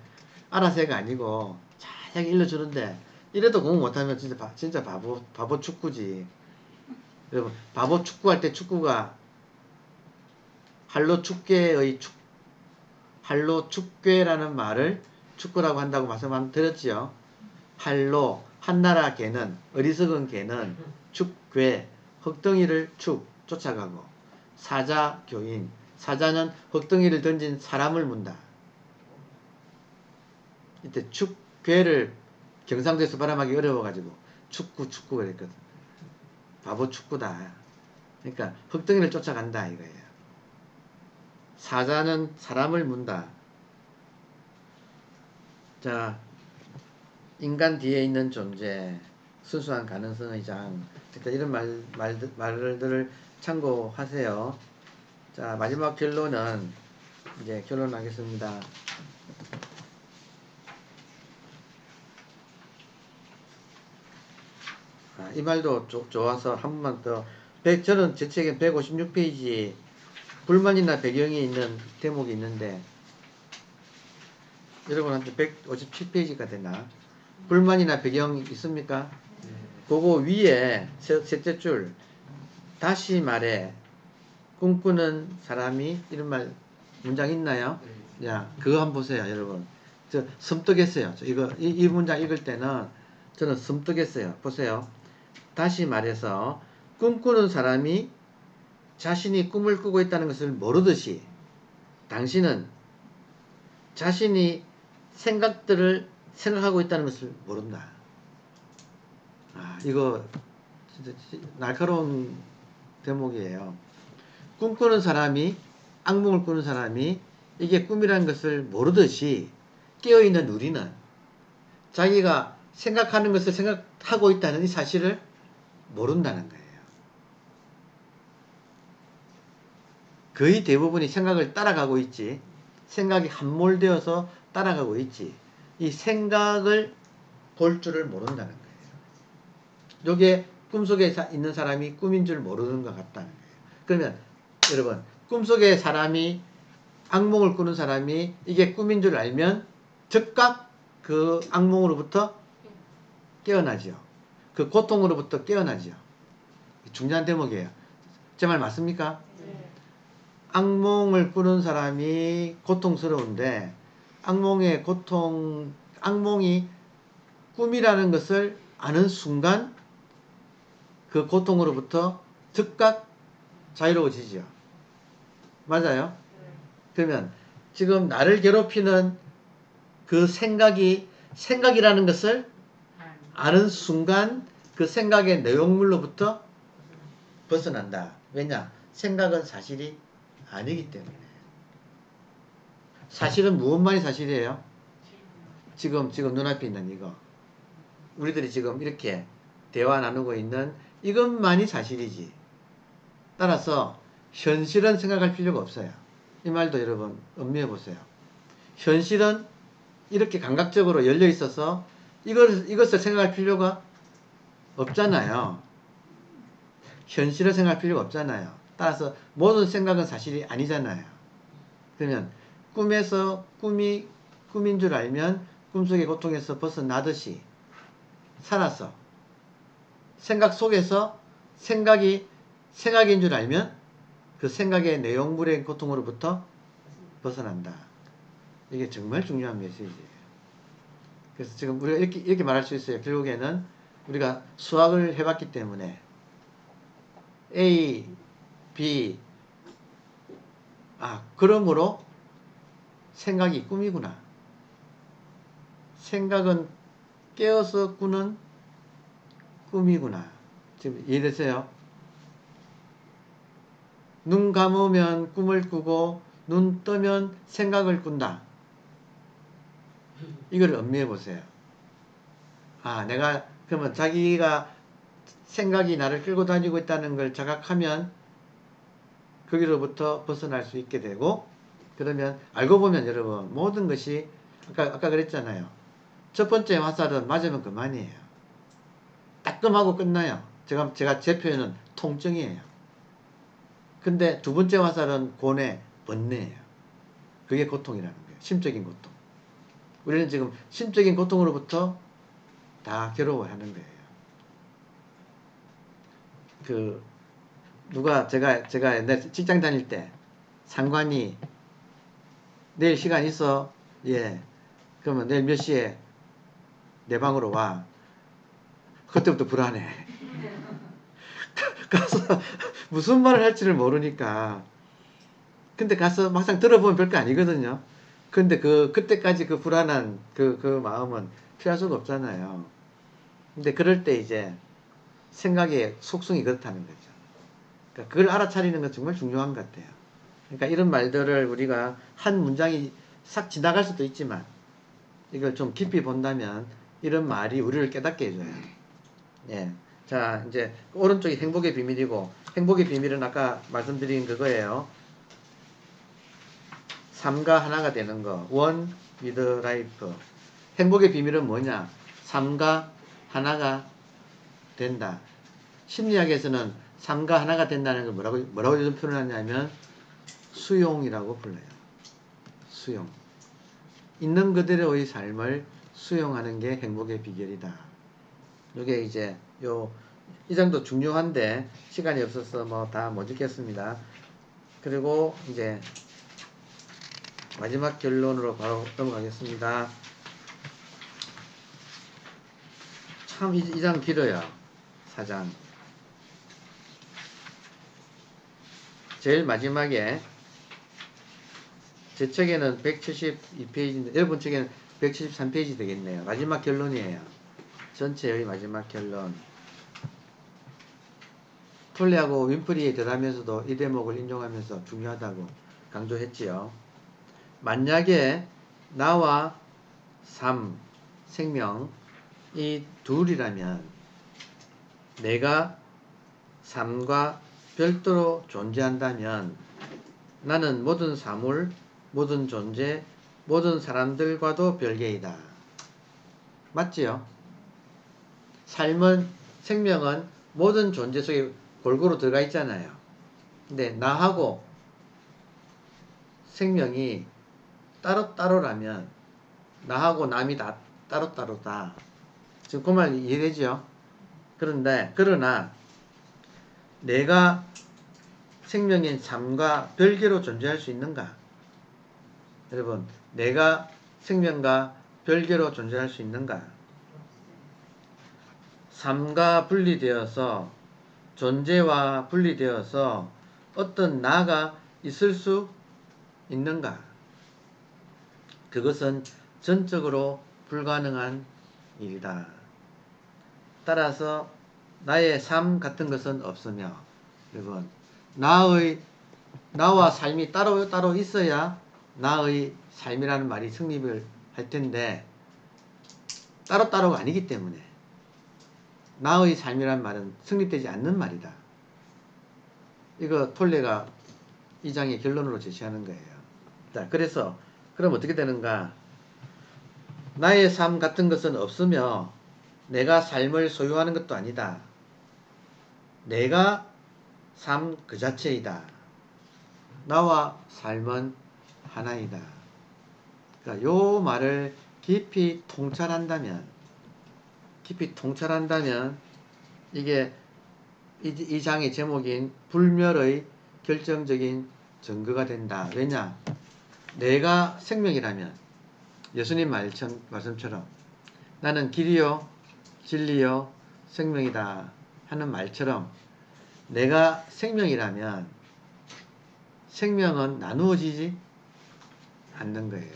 Speaker 1: 알아서가 아니고 자세하게 일러주는데 이래도 공부 못하면 진짜 바보 축구지. 여러분 바보 축구할 때 축구가 할로 축괴라는 말을 축구라고 한다고 말씀 한번 드렸지요. 할로 한나라 개는 어리석은 개는 축괴 흙덩이를 쫓아가고 사자 교인 사자는 흙덩이를 던진 사람을 문다. 이때 축괴를 경상도에서 발음하기 어려워가지고 축구 그랬거든. 바보 축구다. 그러니까 흙덩이를 쫓아간다 이거예요. 사자는 사람을 문다. 자, 인간 뒤에 있는 존재, 순수한 가능성의 장. 일단 이런 말들을 참고하세요. 자, 마지막 결론은 이제 결론하겠습니다. 이 말도 좋아서 한 번만 더. 저는 제 책에 156페이지 불만이나 배경이 있는 대목이 있는데 여러분한테 157페이지가 되나? 불만이나 배경 있습니까? 그거 위에 셋째 줄 다시 말해 꿈꾸는 사람이 이런 문장 있나요? 야, 그거 한번 보세요, 여러분. 저 섬뜩했어요. 이 문장 읽을 때는 저는 섬뜩했어요. 보세요. 다시 말해서 꿈꾸는 사람이 자신이 꿈을 꾸고 있다는 것을 모르듯이 당신은 자신이 생각들을 생각하고 있다는 것을 모른다. 이거 진짜 날카로운 대목이에요. 꿈꾸는 사람이 악몽을 꾸는 사람이 이게 꿈이라는 것을 모르듯이 깨어있는 우리는 자기가 생각하는 것을 생각하고 있다는 이 사실을 모른다는 거예요. 거의 대부분이 생각을 따라가고 있지. 생각이 함몰되어서 따라가고 있지. 이 생각을 볼 줄을 모른다는 거예요. 요게 꿈속에 있는 사람이 꿈인 줄 모르는 것 같다는 거예요. 그러면 여러분 꿈속에 사람이 악몽을 꾸는 사람이 이게 꿈인 줄 알면 즉각 그 악몽으로부터 깨어나죠. 그 고통으로부터 깨어나죠. 중요한 대목이에요. 제 말 맞습니까?
Speaker 3: 네.
Speaker 1: 악몽을 꾸는 사람이 고통스러운데 악몽이 꿈이라는 것을 아는 순간 그 고통으로부터 즉각 자유로워지죠. 맞아요? 그러면 지금 나를 괴롭히는 그 생각이라는 것을 아는 순간 그 생각의 내용물로부터 벗어난다. 왜냐? 생각은 사실이 아니기 때문에. 사실은 무엇만이 사실이에요? 지금 눈앞에 있는 이거. 우리들이 지금 이렇게 대화 나누고 있는 이것만이 사실이지. 따라서 현실은 생각할 필요가 없어요. 이 말도 여러분 음미해 보세요. 현실은 이렇게 감각적으로 열려 있어서 이것을 생각할 필요가 없잖아요. 현실을 생각할 필요가 없잖아요. 따라서 모든 생각은 사실이 아니잖아요. 그러면 꿈에서 꿈인 줄 알면 꿈속의 고통에서 벗어나듯이 살아서 생각 속에서 생각인 줄 알면 그 생각의 내용물의 고통으로부터 벗어난다. 이게 정말 중요한 메시지예요. 그래서 지금 우리가 이렇게 말할 수 있어요. 결국에는 우리가 수학을 해봤기 때문에 A, B, 그러므로 생각이 꿈이구나. 생각은 깨어서 꾸는 꿈이구나. 지금 이해되세요? 눈 감으면 꿈을 꾸고 눈 뜨면 생각을 꾼다. 이걸 음미해 보세요. 그러면 자기가 생각이 나를 끌고 다니고 있다는 걸 자각하면 거기로부터 벗어날 수 있게 되고, 그러면 알고 보면 여러분 모든 것이 아까 그랬잖아요. 첫 번째 화살은 맞으면 그만이에요. 따끔하고 끝나요. 제 표현은 통증이에요. 근데 두 번째 화살은 고뇌, 번뇌예요. 그게 고통이라는 거예요. 심적인 고통. 우리는 지금 심적인 고통으로부터 다 괴로워하는 거예요. 그 누가 제가 옛날 직장 다닐 때 상관이 내일 시간 있어? 예. 그러면 내일 몇 시에 내 방으로 와. 그때부터 불안해. 가서 무슨 말을 할지를 모르니까. 근데 가서 막상 들어보면 별거 아니거든요. 근데 그때까지 그 불안한 그 마음은 피할 수가 없잖아요. 근데 그럴 때 이제 생각의 속성이 그렇다는 거죠. 그러니까 그걸 알아차리는 건 정말 중요한 것 같아요. 그러니까 이런 말들을 우리가 한 문장이 싹 지나갈 수도 있지만 이걸 좀 깊이 본다면 이런 말이 우리를 깨닫게 해줘요. 예. 자, 이제 오른쪽이 행복의 비밀이고, 행복의 비밀은 아까 말씀드린 그거예요. 삶과 하나가 되는 거. One with life. 행복의 비밀은 뭐냐? 삶과 하나가 된다. 심리학에서는 삶과 하나가 된다는 걸 뭐라고 요즘 표현하냐면 수용이라고 불러요. 수용. 있는 그대로의 삶을 수용하는 게 행복의 비결이다. 이게 이제 이 정도 중요한데 시간이 없어서 뭐 다 못 읽겠습니다. 그리고 이제 마지막 결론으로 바로 넘어가겠습니다. 참 이 장 길어요. 4장. 제일 마지막에 제 책에는 172페이지인데 여러분 책에는 173페이지 되겠네요. 마지막 결론이에요. 전체의 마지막 결론. 톨레하고 윈프리의 대담에서도 이 대목을 인용하면서 중요하다고 강조했지요. 만약에 나와 삶, 생명 이 둘이라면 내가 삶과 별도로 존재한다면 나는 모든 사물, 모든 존재, 모든 사람들과도 별개이다. 맞지요? 삶은, 생명은 모든 존재 속에 골고루 들어가 있잖아요. 근데 나하고 생명이 따로따로라면 나하고 남이 다 따로따로다. 지금 그 말 이해되죠? 그러나 내가 생명인 삶과 별개로 존재할 수 있는가? 여러분, 내가 생명과 별개로 존재할 수 있는가? 삶과 분리되어서 존재와 분리되어서 어떤 나가 있을 수 있는가? 그것은 전적으로 불가능한 일이다. 따라서 나의 삶 같은 것은 없으며, 여러분, 나와 삶이 따로 있어야 나의 삶이라는 말이 성립을 할 텐데, 따로따로가 아니기 때문에 나의 삶이라는 말은 성립되지 않는 말이다. 이거 톨레가 이 장의 결론으로 제시하는 거예요. 자, 그래서 그럼 어떻게 되는가? 나의 삶 같은 것은 없으며 내가 삶을 소유하는 것도 아니다. 내가 삶 그 자체이다. 나와 삶은 하나이다. 그러니까 요 말을 깊이 통찰한다면 이게 이 장의 제목인 불멸의 결정적인 증거가 된다. 왜냐? 내가 생명이라면 예수님 말씀처럼 나는 길이요 진리요 생명이다 하는 말처럼 내가 생명이라면 생명은 나누어지지 않는 거예요.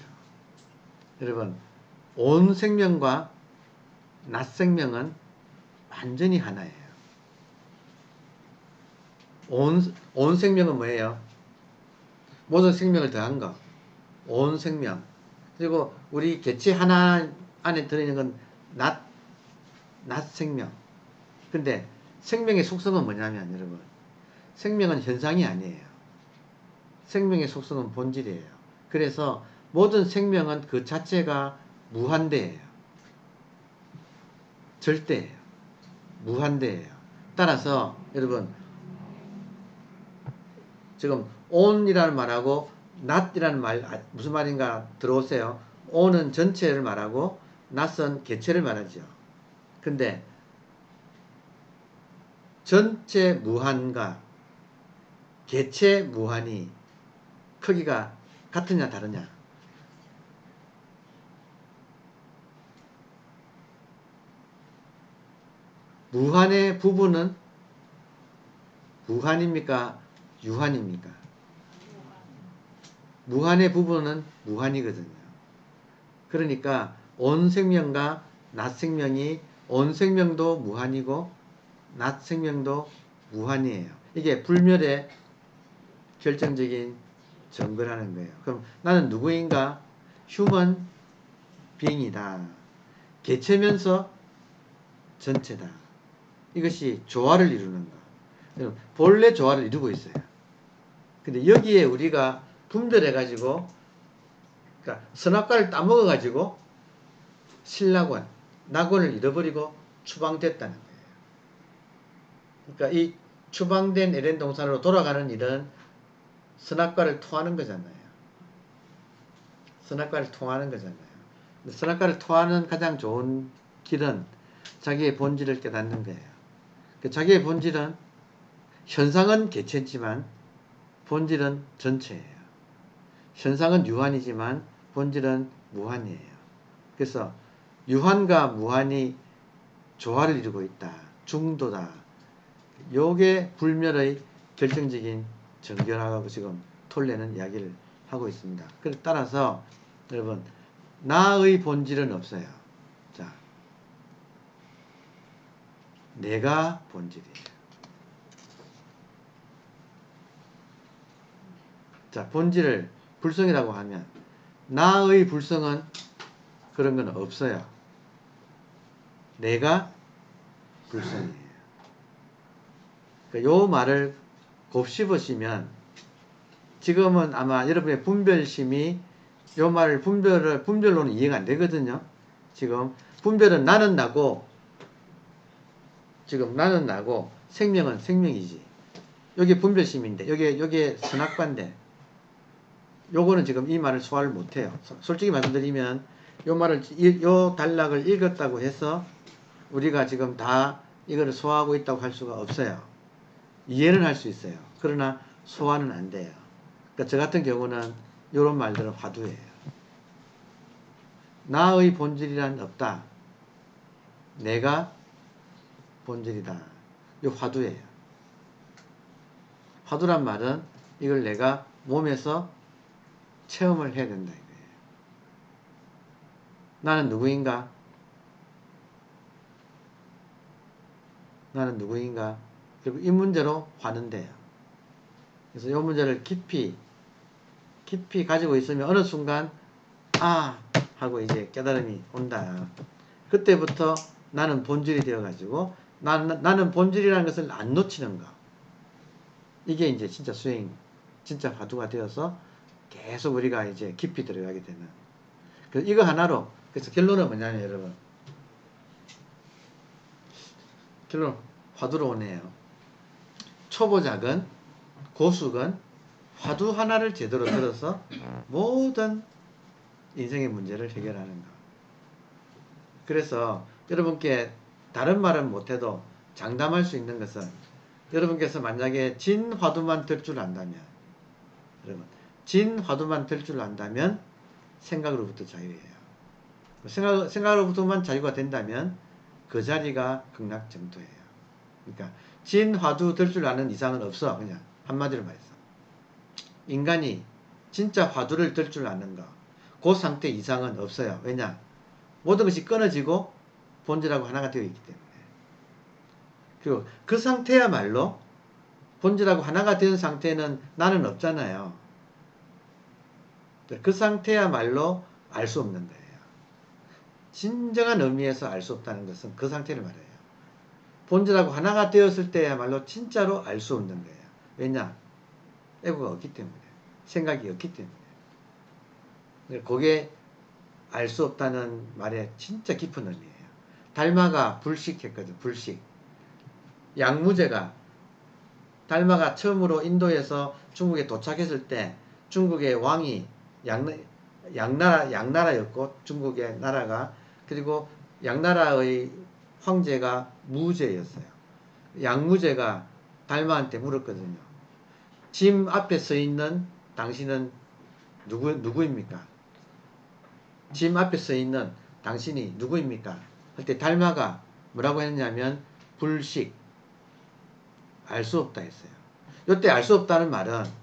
Speaker 1: 여러분, 온 생명과 낮 생명은 완전히 하나예요. 온 생명은 뭐예요? 모든 생명을 더한 거. 온 생명. 그리고 우리 개체 하나 안에 들어있는 건 낮 생명. 근데 생명의 속성은 뭐냐면 여러분, 생명은 현상이 아니에요. 생명의 속성은 본질이에요. 그래서 모든 생명은 그 자체가 무한대예요. 절대예요. 무한대예요. 따라서 여러분 지금 on이라는 말하고 낫이라는 말 무슨 말인가 들어오세요. 오는 전체를 말하고 낫은 개체를 말하죠. 근데 전체 무한과 개체 무한이 크기가 같으냐 다르냐? 무한의 부분은 무한입니까? 유한입니까? 무한의 부분은 무한이거든요. 그러니까 온 생명과 낫 생명이 온 생명도 무한이고 낫 생명도 무한이에요. 이게 불멸의 결정적인 증거라는 거예요. 그럼 나는 누구인가? 휴먼 빙이다. 개체면서 전체다. 이것이 조화를 이루는 거. 본래 조화를 이루고 있어요. 근데 여기에 우리가 분별해가지고, 그러니까 선악과를 따먹어가지고 신락원, 낙원을 잃어버리고 추방됐다는 거예요. 그러니까 이 추방된 에덴 동산으로 돌아가는 일은 선악과를 토하는 거잖아요. 선악과를 통하는 거잖아요. 선악과를 토하는 가장 좋은 길은 자기의 본질을 깨닫는 거예요. 자기의 본질은 현상은 개체지만 본질은 전체예요. 현상은 유한이지만 본질은 무한이에요. 그래서 유한과 무한이 조화를 이루고 있다. 중도다. 요게 불멸의 결정적인 정견하고 지금 톨레는 이야기를 하고 있습니다. 따라서 여러분 나의 본질은 없어요. 자, 내가 본질이에요. 자, 본질을 불성이라고 하면 나의 불성은 그런 건 없어요. 내가 불성이에요. 그러니까 요 말을 곱씹으시면 지금은 아마 여러분의 분별심이 요 말을 분별로는 이해가 안 되거든요. 지금 분별은 나는 나고 지금 나는 나고 생명은 생명이지. 여기 분별심인데 여기에 선악과인데 요거는 지금 이 말을 소화를 못해요. 솔직히 말씀드리면 요 말을 요 단락을 읽었다고 해서 우리가 지금 다 이거를 소화하고 있다고 할 수가 없어요. 이해는 할 수 있어요. 그러나 소화는 안 돼요. 그러니까 저 같은 경우는 이런 말들은 화두예요. 나의 본질이란 없다. 내가 본질이다. 이 화두예요. 화두란 말은 이걸 내가 몸에서 체험을 해야 된다 이거예요. 나는 누구인가? 나는 누구인가? 그리고 이 문제로 화는 돼요. 그래서 이 문제를 깊이 가지고 있으면 어느 순간 아 하고 이제 깨달음이 온다. 그때부터 나는 본질이 되어가지고 나는 본질이라는 것을 안 놓치는 거. 이게 이제 진짜 수행, 진짜 화두가 되어서 계속 우리가 이제 깊이 들어가게 되는. 그래서 이거 하나로 그래서 결론은 뭐냐면 여러분 결론 화두로 오네요. 초보작은 고수건 화두 하나를 제대로 들어서 모든 인생의 문제를 해결하는 것. 그래서 여러분께 다른 말은 못해도 장담할 수 있는 것은 여러분께서 만약에 진 화두만 들 줄 안다면 여러분 진 화두만 들 줄 안다면 생각으로부터 자유예요. 생각으로부터만 자유가 된다면 그 자리가 극락정토예요. 그러니까 진 화두 들 줄 아는 이상은 없어. 그냥 한마디로 말해서 인간이 진짜 화두를 들 줄 아는 거 그 상태 이상은 없어요. 왜냐? 모든 것이 끊어지고 본질하고 하나가 되어 있기 때문에. 그리고 그 상태야말로 본질하고 하나가 된 상태는 나는 없잖아요. 그 상태야말로 알 수 없는 거예요. 진정한 의미에서 알 수 없다는 것은 그 상태를 말해요. 본질하고 하나가 되었을 때야말로 진짜로 알 수 없는 거예요. 왜냐? 에고가 없기 때문에. 생각이 없기 때문에. 그게 알 수 없다는 말에 진짜 깊은 의미예요. 달마가 불식했거든. 불식. 양무제가 달마가 처음으로 인도에서 중국에 도착했을 때 중국의 왕이 양나라였고 중국의 나라가 그리고 양나라의 황제가 무제였어요. 양무제가 달마한테 물었거든요. 짐 앞에 서 있는 당신은 누구입니까? 짐 앞에 서 있는 당신이 누구입니까? 할 때 달마가 뭐라고 했냐면 불식, 알 수 없다 했어요. 이때 알 수 없다는 말은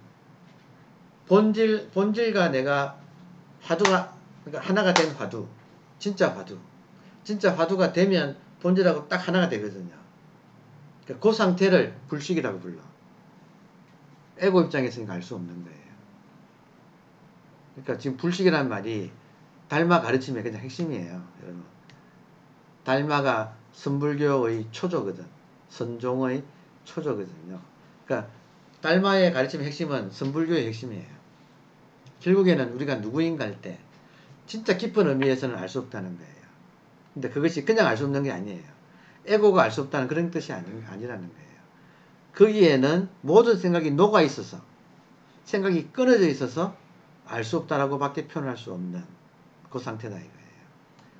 Speaker 1: 본질과 내가 화두가 그러니까 하나가 된 화두, 진짜 화두가 되면 본질하고 딱 하나가 되거든요. 그러니까 그 상태를 불식이라고 불러. 에고 입장에서는 알 수 없는 거예요. 그러니까 지금 불식이라는 말이 달마 가르침의 그냥 핵심이에요, 여러분. 달마가 선불교의 초조거든. 선종의 초조거든요. 그러니까 달마의 가르침의 핵심은 선불교의 핵심이에요. 결국에는 우리가 누구인가 할 때 진짜 깊은 의미에서는 알 수 없다는 거예요. 근데 그것이 그냥 알 수 없는 게 아니에요. 에고가 알 수 없다는 그런 뜻이 아니라는 거예요. 거기에는 모든 생각이 녹아 있어서 생각이 끊어져 있어서 알 수 없다라고 밖에 표현할 수 없는 그 상태다 이거예요.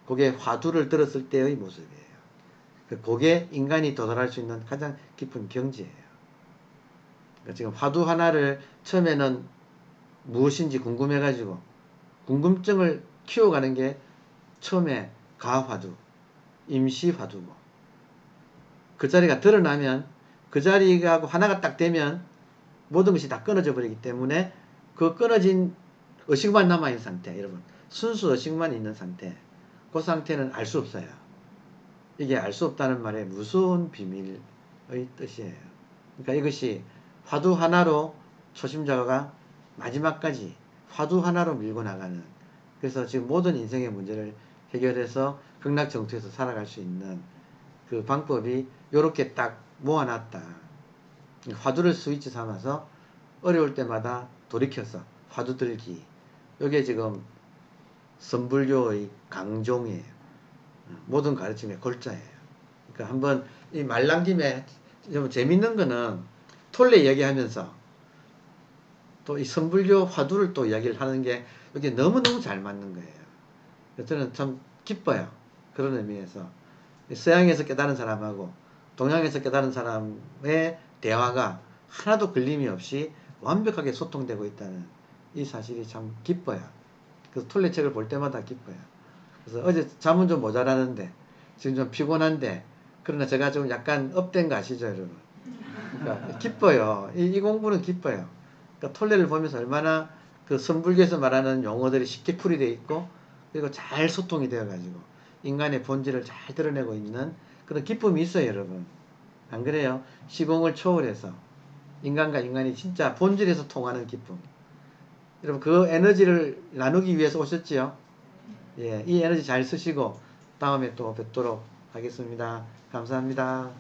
Speaker 1: 그게 화두를 들었을 때의 모습이에요. 그게 인간이 도달할 수 있는 가장 깊은 경지예요. 그러니까 지금 화두 하나를 처음에는 무엇인지 궁금해가지고 궁금증을 키워가는 게 처음에 가화두, 임시화두고 그 자리가 드러나면 그 자리가 하나가 딱 되면 모든 것이 다 끊어져 버리기 때문에 그 끊어진 의식만 남아있는 상태, 여러분 순수 의식만 있는 상태, 그 상태는 알 수 없어요. 이게 알 수 없다는 말의 무서운 비밀의 뜻이에요. 그러니까 이것이 화두 하나로 초심자가 마지막까지 화두 하나로 밀고 나가는, 그래서 지금 모든 인생의 문제를 해결해서 극락정토에서 살아갈 수 있는 그 방법이 이렇게 딱 모아놨다. 화두를 스위치 삼아서 어려울 때마다 돌이켜서 화두 들기. 이게 지금 선불교의 강종이에요. 모든 가르침의 골자예요. 그러니까 한번 이 말 난 김에 좀 재밌는 거는 톨레 이야기하면서 또 이 선불교 화두를 또 이야기를 하는 게 이게 너무너무 잘 맞는 거예요. 저는 참 기뻐요. 그런 의미에서 서양에서 깨달은 사람하고 동양에서 깨달은 사람의 대화가 하나도 걸림이 없이 완벽하게 소통되고 있다는 이 사실이 참 기뻐요. 그래서 톨레 책을 볼 때마다 기뻐요. 그래서 어제 잠은 좀 모자라는데 지금 좀 피곤한데 그러나 제가 좀 약간 업된 거 아시죠, 여러분? 그러니까 기뻐요. 이 공부는 기뻐요. 그러니까 톨레를 보면서 얼마나 그 선불교에서 말하는 용어들이 쉽게 풀이되어 있고 그리고 잘 소통이 되어 가지고 인간의 본질을 잘 드러내고 있는 그런 기쁨이 있어요, 여러분. 안 그래요? 시공을 초월해서 인간과 인간이 진짜 본질에서 통하는 기쁨. 여러분 그 에너지를 나누기 위해서 오셨지요? 예, 이 에너지 잘 쓰시고 다음에 또 뵙도록 하겠습니다. 감사합니다.